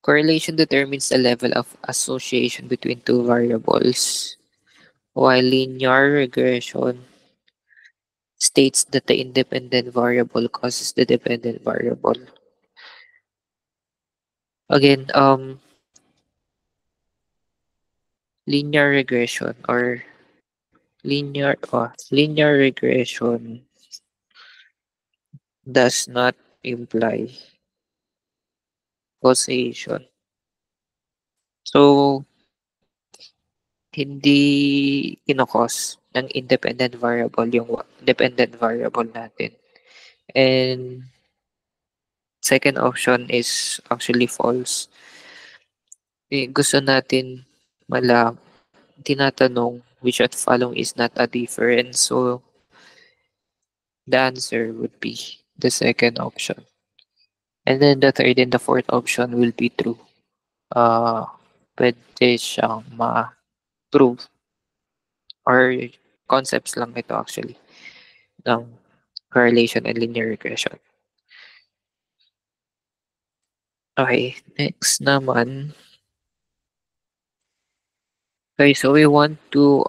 Correlation determines the level of association between two variables, while linear regression states that the independent variable causes the dependent variable. Again, linear regression or linear regression does not imply causation. So, hindi kinokos ng independent variable yung dependent variable natin. And second option is actually false. Gusto natin tinatanong which of following is not a difference. So, the answer would be the second option. And then the third and the fourth option will be true. Uh, pwede siyang ma-prove or concepts lang ito actually ng correlation and linear regression. Okay, next naman. Okay, so we want to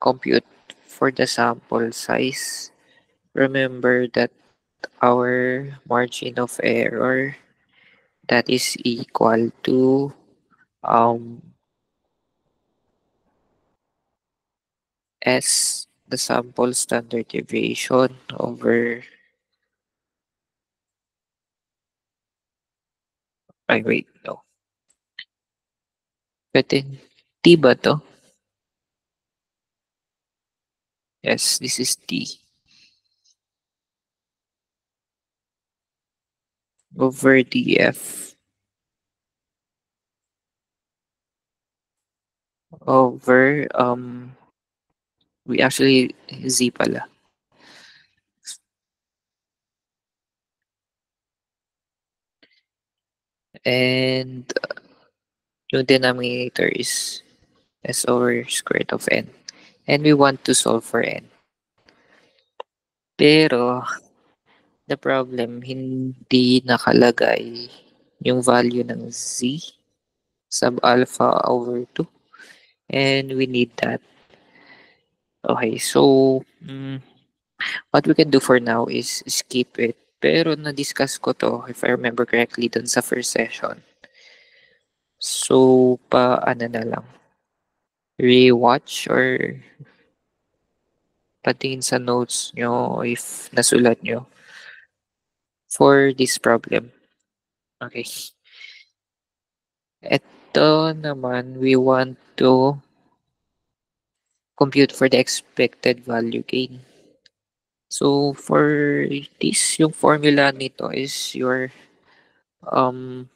compute for the sample size. Remember that our margin of error that is equal to um S, the sample standard deviation over ay wait, no. Pwede T ba to? Yes, this is T over DF over we actually Z pala. And yung denominator is S over square root of N. And we want to solve for N. Pero, the problem, hindi nakalagay yung value ng Z sub alpha over 2. And we need that. Okay, so, what we can do for now is skip it. Pero na-discuss ko to, if I remember correctly, dun sa first session. So, ano na lang, rewatch or patingin sa notes nyo if nasulat nyo for this problem. Okay. Ito naman, we want to compute for the expected value gain. So, for this, yung formula nito is your um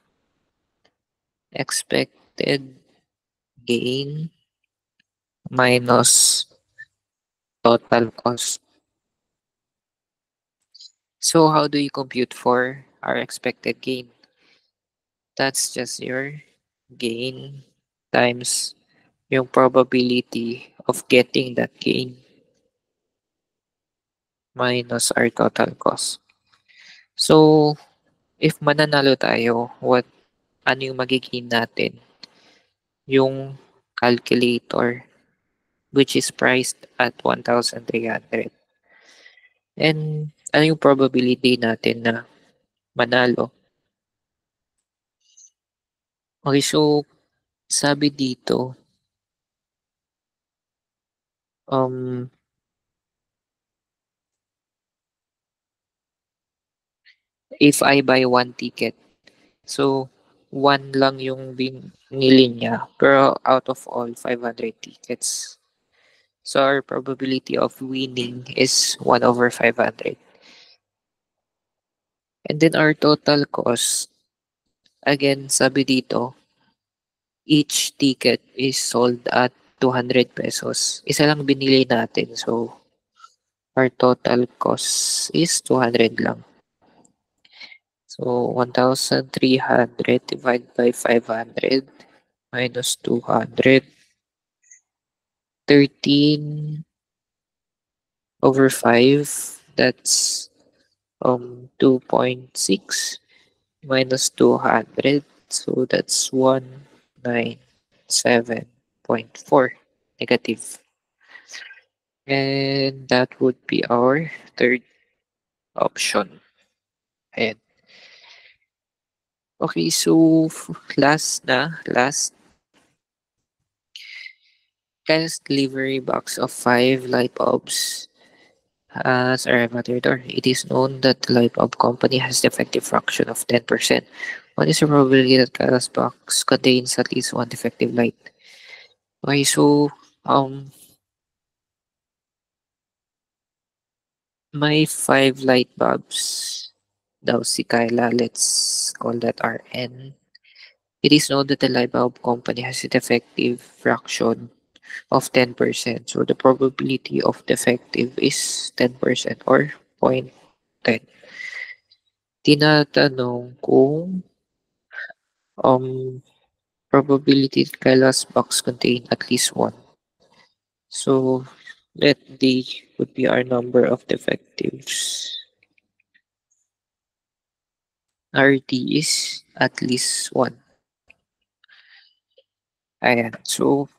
expected gain minus total cost. So, how do you compute for our expected gain? That's just your gain times yung probability of getting that gain minus our total cost. So, if mananalo tayo, ano yung magiging natin? Yung calculator, which is priced at 1,300. And ano yung probability natin na manalo? Okay, so sabi dito, if I buy one ticket, so one lang yung binili niya, pero out of all 500 tickets. So our probability of winning is 1 over 500. And then our total cost, again, sabi dito, each ticket is sold at 200 pesos. Isa lang binili natin. So, our total cost is 200 lang. So, 1,300 divided by 500 minus 200. 13 over 5. That's 2.6 minus 200. So, that's 197.4 negative. And that would be our third option. Ayan. Okay, so last. Kyle's delivery box of 5 light bulbs has arrived at your door. It is known that the light bulb company has defective fraction of 10%. What is the probability that Kyle's box contains at least one defective light? Okay, so my 5 light bulbs daw si Kyla, let's call that Rn. It is known that the light bulb company has a defective fraction of 10%. So the probability of defective is 10% or 0.10. Tinatanong kung um probability that Kyla's box contain at least one. So let D would be our number of defectives. RD is at least one. Ayan. So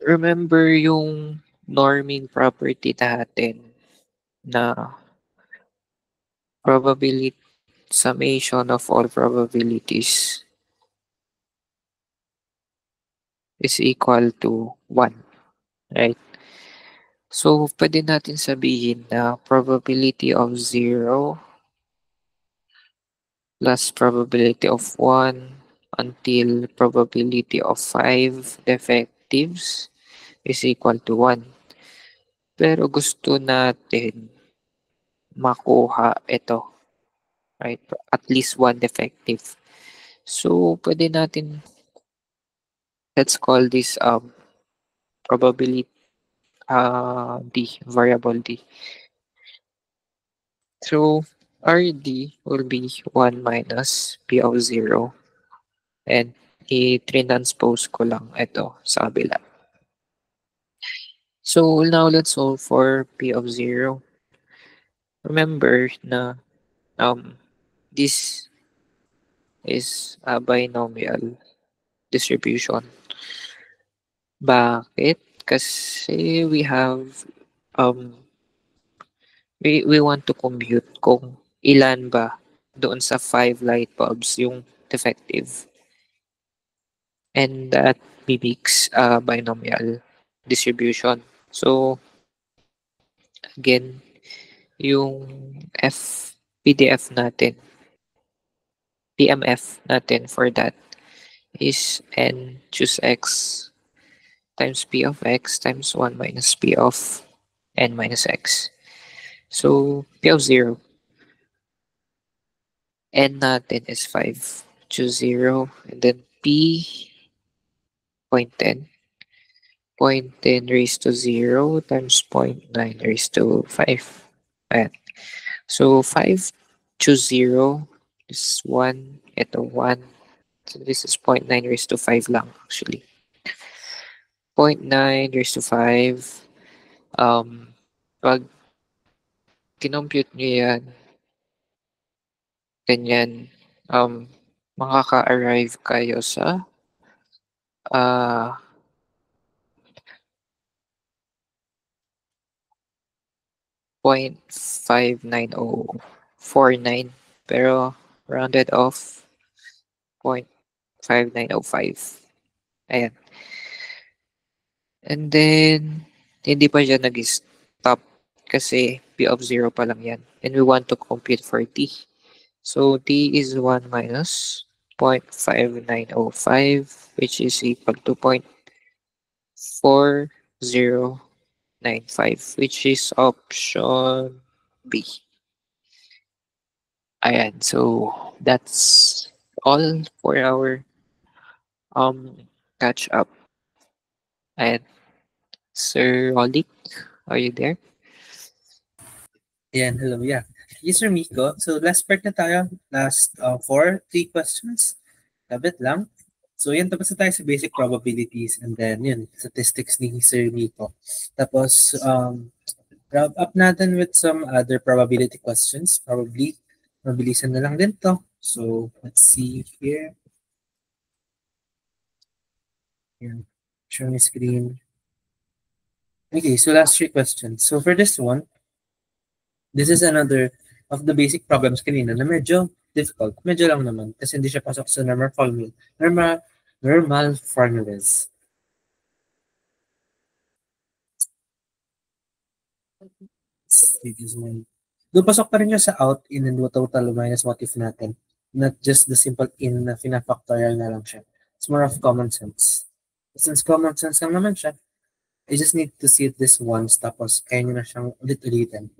remember yung norming property natin na probability summation of all probabilities is equal to 1, right? So, pwede natin sabihin na probability of 0 plus probability of 1 until probability of 5 defectives is equal to 1. Pero gusto natin makuha ito, right? At least one defective. So, pwede natin, let's call this probability D, variable D. So, RD will be 1 minus P of 0. And i-transpose ko lang ito sa kabila. So, now let's solve for P of 0. Remember na this is a binomial distribution. Bakit? Kasi we have we want to compute kung ilan ba doon sa 5 light bulbs yung defective. And that mimics a binomial distribution. So, again, yung PDF natin, PMF natin for that is n choose x times p of x times 1 minus p of n minus x. So, p of 0, n natin is 5. Choose 0, and then p 0.10. 0.10 raised to 0 times 0.9 raised to 5. Ayan. So, 5 choose 0 is 1. Ito, 1. So, this is 0.9 raised to 5 lang, actually. 0.9 raised to 5. Pag kinompute nyo yan, ganyan, makaka-arrive kayo sa 0.59049, pero rounded off 0.5905. Ayan. And then, hindi pa siya nag-stop kasi P of 0 pa lang yan. And we want to compute for T. So, T is 1 minus 0.5905, which is equal to 0.4095, which is option B. Ayan. So, that's all for our catch up. And Sir Olik, are you there? Yan, hello, yeah. Yes, Sir Miko. So, last part na tayo. Last 3 questions. Labit lang. So, yan, tapos na tayo sa basic probabilities and then, yun, statistics ni Sir Miko. Tapos, wrap up natin with some other probability questions. Probably, mabilisan na lang din to. So, let's see here. Yan. Show me screen. Okay, so last 3 questions. So, for this one, this is another of the basic problems kanina na medyo difficult. Medyo lang naman kasi hindi siya pasok sa normal formulas. It is 9. Doon pasok pa rin siya sa out, in, and total minus what if natin. Not just the simple in na pinafactorial na lang siya. It's more of common sense. Since common sense lang naman siya, I just need to see this once, tapos kaya nyo na siyang ulit-ulitin.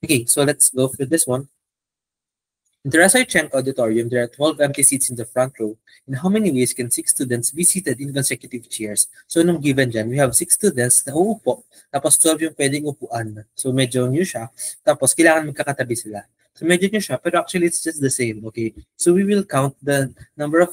Okay, so let's go for this one. In the Rasarchenko Auditorium, there are 12 empty seats in the front row. In how many ways can 6 students be seated in consecutive chairs? So, nung given dyan, we have 6 students na uupo, tapos 12 yung pwedeng upuan. So, medyo new siya. Tapos, kailangan magkakatabi sila. So, medyo new siya, pero actually, it's just the same, okay? So, we will count the number of,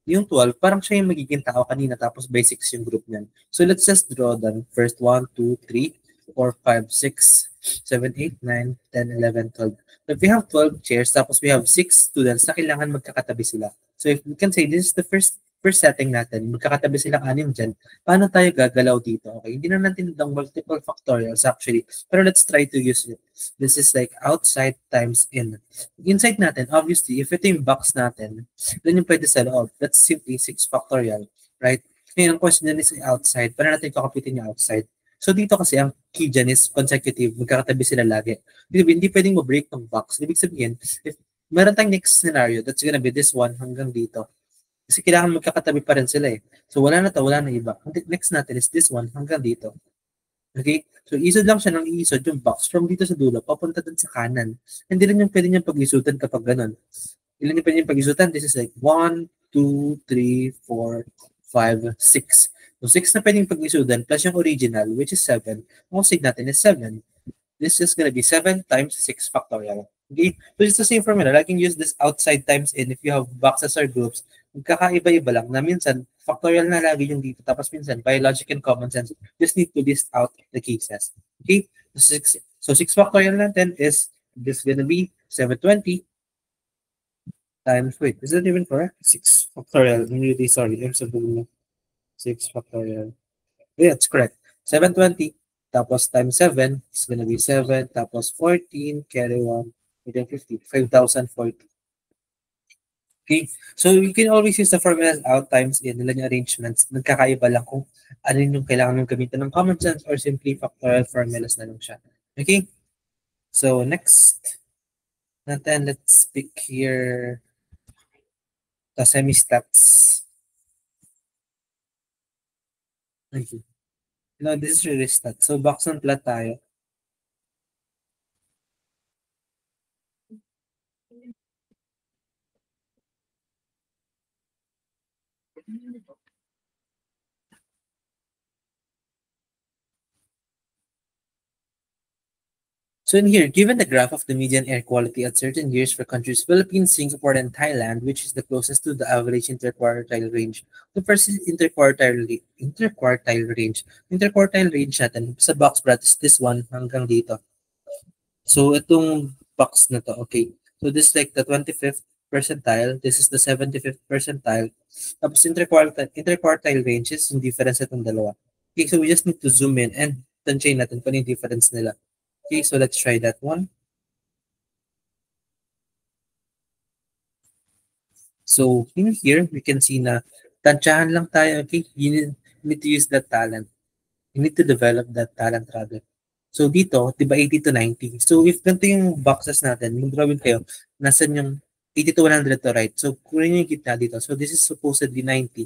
yung 12, parang siya yung magiging tao kanina, tapos by 6 yung group niyan. So, let's just draw them. First, 1, 2, 3, 4, 5, 6, 7, 8, 9, 10, 11, 12. So if we have 12 chairs, tapos we have 6 students na kailangan magkakatabi sila. So if we can say this is the first setting natin, magkakatabi silang 6 dyan, paano tayo gagalaw dito? Okay, hindi na natin ng multiple factorials actually, pero let's try to use it. This is like outside times in. Inside natin, obviously, if ito yung box natin, then yung pwede sa loob. That's simply 6 factorial, right? Ngayon, ang question din is outside. Paano natin kakapitin yung outside? So dito kasi ang key dyan is consecutive, magkakatabi sila lagi. Hindi pwedeng ma-break ng box. Ibig sabihin, if meron tayong next scenario, that's gonna be this one hanggang dito. Kasi kailangan magkakatabi pa rin sila eh. So wala na to, wala na iba. Next natin is this one hanggang dito. Okay? So isod lang siya ng iisod yung box from dito sa dulo, papunta dun sa kanan. Hindi rin yung pwede niyang pag-isutan kapag ganun. Ilan yung pwede niyang pag-isutan? This is like 1, 2, 3, 4, 5, 6. So 6 na pwedeng pag-isudan plus yung original, which is 7. Ang sig natin is 7. This is going to be 7 times 6 factorial. Okay? So it's the same formula. I can use this outside times in if you have boxes or groups. Magkakaiba-iba lang na minsan factorial na lagi yung dito. Tapos minsan, by logic and common sense, just need to list out the cases. Okay? So 6 factorial natin is this going to be 720 times, wait, is that even correct? 6 factorial. I'm really sorry. I'm so good. 6 factorial. Yeah, it's correct. 720 tapos times 7 is gonna be 7 tapos 14 carry 1 within 50 5,040. Okay, so you can always use the formulas out times in nila yung arrangements. Nagkakaiba lang kung ano yung kailangan mong gamitin ng common sense or simply factorial formulas na lang siya. Okay, so next natin, let's pick here the semi-stats. Okay. No, this is really stat. So, box and plot tayo. So in here, given the graph of the median air quality at certain years for countries Philippines, Singapore, and Thailand, which is the closest to the average interquartile range. The first is interquartile range. Interquartile range natin sa box brat is this one hanggang dito. So itong box na to, okay. So this is like the 25th percentile. This is the 75th percentile. Tapos interquartile range is yung difference itong dalawa. Okay, so we just need to zoom in and tansyahin natin kung yung difference nila. Okay, so let's try that one. So in here, we can see na tansyahan lang tayo, okay? You need to use that talent. You need to develop that talent rather. So dito, di ba 80 to 90? So if ganito yung boxes natin, mag-drawing kayo, nasan yung 80 to 100 to right? So kunin yung gitna dito. So this is supposedly 90.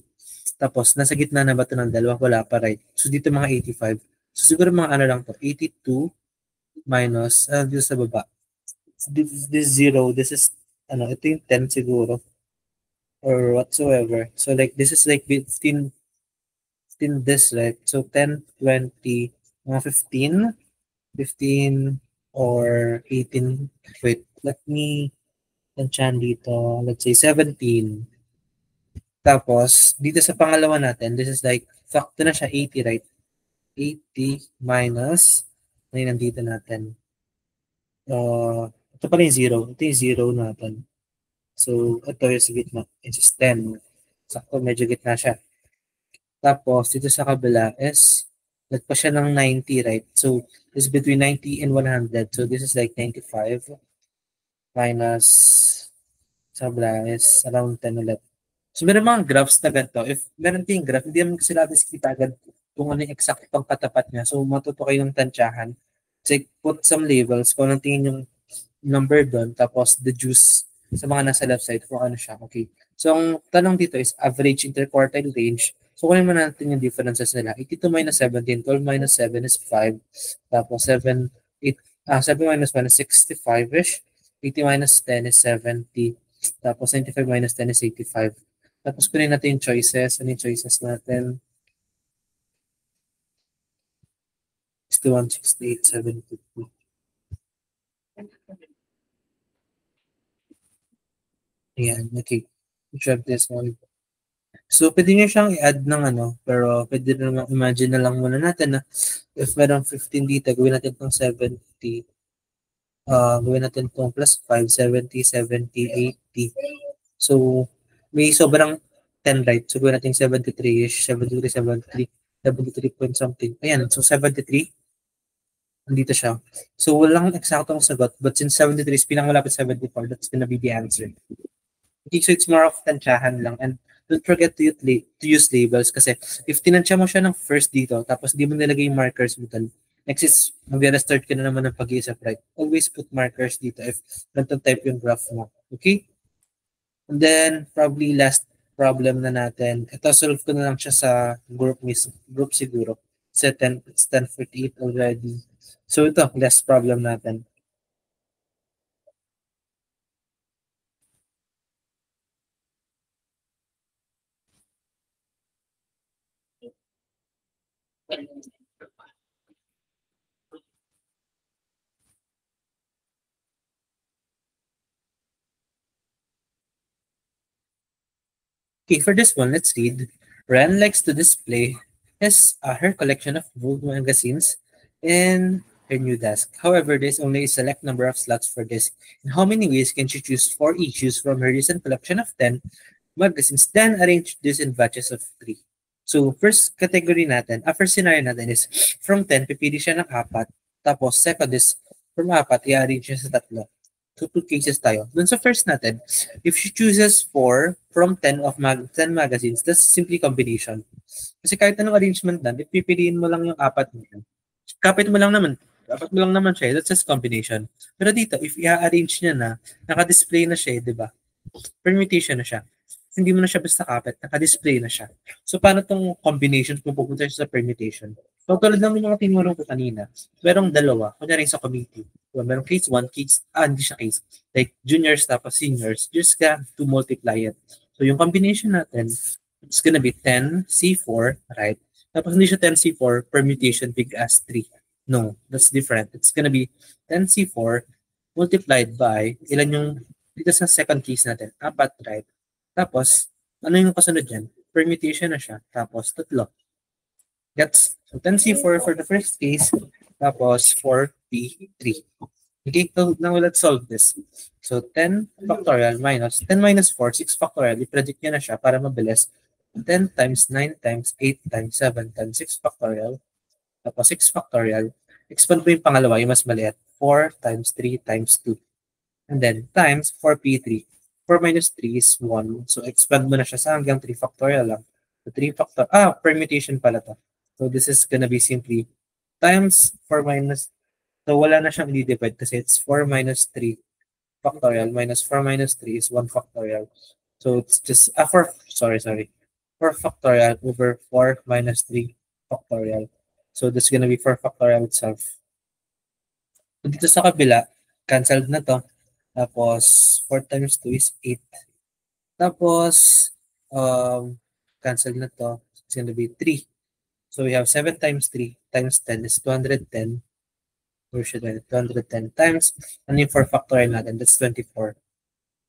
Tapos nasa gitna na ba ito ng dalawa? Wala pa right? So dito mga 85. So siguro mga ano lang to, 82 minus, dito sa baba. This 0, this is, ito yung 10 siguro. Or whatsoever. So like, this is like 15 this, right? So 10, 20, mga 15 or 18. Wait, let me tansyan dito. Let's say 17. Tapos, dito sa pangalawa natin, this is like, factor na siya 80, right? 80 minus, ano yung nandito natin? Ito pala yung 0. Ito yung 0 natin. So, ito yung sa gitna. It is 10. Sakto, medyo gitna siya. Tapos, dito sa kabila is, nagpa siya ng 90, right? So, this is between 90 and 100. So, this is like 95 minus sa kabila is around 10 ulit. So, meron mga graphs na ganito. If meron tayong graph, hindi naman kasi natin kita agad kung ano yung exact pang katapat niya. So, matuto kayo ng tansyahan. Take, put some labels kung anong tingin yung number doon, tapos the juice sa mga nasa left side kung ano siya. Okay. So, ang tanong dito is average interquartile range. So, kunin mo natin yung differences nila. 82 minus 17, 12 minus 7 is 5. Tapos 7 minus 1 is 65-ish. 80 minus 10 is 70. Tapos 95 minus 10 is 85. Tapos kunin natin yung choices. Ano yung choices natin? 61, 68, 72. Ayan, okay. Check this one. So, pwede nyo siyang i-add ng pero pwede naman imagine na lang muna natin na if merong 15 dito, gawin natin itong 70. Gawin natin itong plus 5, 70, 70, 80. So, may sobrang 10, right? So, gawin natin 73-ish, 73, 73, 73 point something. Ayan, so 73. Nandito siya. So, walang eksaktong sagot, but since 73 is pinakamalapit 74, that's gonna be the answer. Okay, so it's more of tansyahan lang. And don't forget to use labels kasi if tinansya mo siya ng first dito, tapos di mo nilagay yung markers mo doon, next is mag-restart ka na naman ng pag-iisip, right? Always put markers dito if nagtatype yung graph mo. Okay? And then, probably last problem na natin. Ito, solve ko na lang siya sa group siguro. It's 10:48 already. So ito, last problem natin. Okay, for this one, let's read. Ren likes to display her collection of Vogue magazines in her new desk. However, there's only a select number of slots for this. In how many ways can she choose 4 issues from her recent collection of 10 magazines, then arrange this in batches of 3? So, first category natin, first scenario natin is from 10, pipili siya ng 4. Tapos, second is from 4, i-arrange siya sa 3. So, 2 cases tayo. Dun sa first natin, if she chooses 4 from 10 10 magazines, that's simply combination. Kasi kahit anong arrangement lang, if pipiliin mo lang yung 4 mo, kapit mo lang naman, dapat mo lang naman siya, that's just combination. Pero dito, if i-arrange niya na, naka-display na siya, di ba? Permutation na siya. Hindi mo na siya basta kapit, naka-display na siya. So, paano tong combination kung pupunta siya sa permutation? So, tulad lang yung mga tinurong ko kanina, merong dalawa, kunyari sa committee. So, merong case 1, hindi siya case. Like, juniors tapos seniors, just have to multiply it. So, yung combination natin, it's gonna be 10C4, right? Tapos hindi siya 10C4, permutation big as 3. No, that's different. It's gonna be 10C4 multiplied by, ilan yung, dito sa second case natin, 4, right? Tapos, ano yung kasunod dyan? Permutation na siya. Tapos, 3. Gets? So, 10C4 for the first case. Tapos, 4P3. Okay, so now let's solve this. So, 10 factorial minus 10 minus 4, 6 factorial. I-predict nyo na siya para mabilis. 10 times 9 times 8 times 7 times 6 factorial. Tapos, 6 factorial. Expand mo yung pangalawa, yung mas maliit. 4 times 3 times 2. And then, times 4P3. 4 minus 3 is 1. So, expand mo na siya sa hanggang 3 factorial lang. So, 3 factorial, permutation pala to. So, this is gonna be simply times 4 minus, so wala na siyang i-divide kasi it's 4 minus 3 factorial minus 4 minus 3 is 1 factorial. So, it's just, 4 factorial over 4 minus 3 factorial. So, this is gonna be 4 factorial itself. So, dito sa kabila, cancelled na to. Tapos, 4 times 2 is 8. Tapos, cancel na to. It's going to be 3. So, we have 7 times 3 times 10 is 210. Or should I? 210 times. Ano yung 4 factorial natin? That's 24.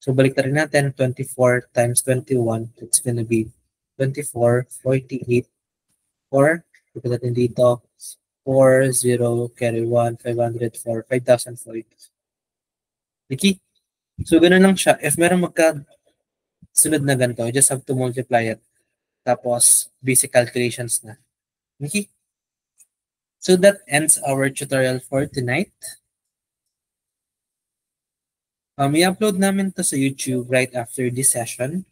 So, balik na rin natin. 24 times 21. It's going to be 24, 48. Or, pagkat natin dito, 4, 0, carry 1, 504, 5,004. Okay? So, ganun lang siya. If meron sunod na ganito, you just have to multiply it. Tapos, basic calculations na. Okay? So, that ends our tutorial for tonight. I-upload namin to sa YouTube right after this session.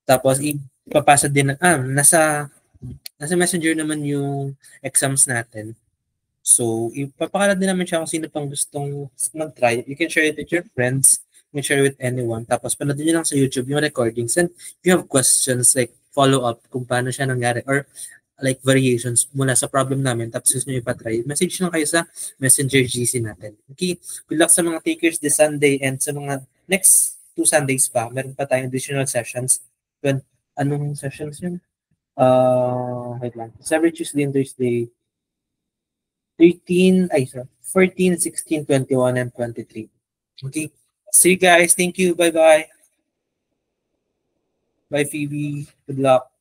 Tapos, ipapasa din, nasa Messenger naman yung exams natin. So, ipapakalat din namin siya kung sino pang gustong mag-try. You can share it with your friends. You can share it with anyone. Tapos, panoodin nyo lang sa YouTube yung recordings. And if you have questions, like follow-up kung paano siya nangyari or like variations mula sa problem namin, tapos gusto nyo ipatry, message lang kayo sa Messenger GC natin. Okay? Good luck sa mga takers this Sunday and sa mga next 2 Sundays pa. Meron pa tayong additional sessions. Anong sessions yun? Wait lang. It's every Tuesday and Thursday. 14, 16, 21, and 23. Okay. See you guys. Thank you. Bye-bye. Bye, Phoebe. Good luck.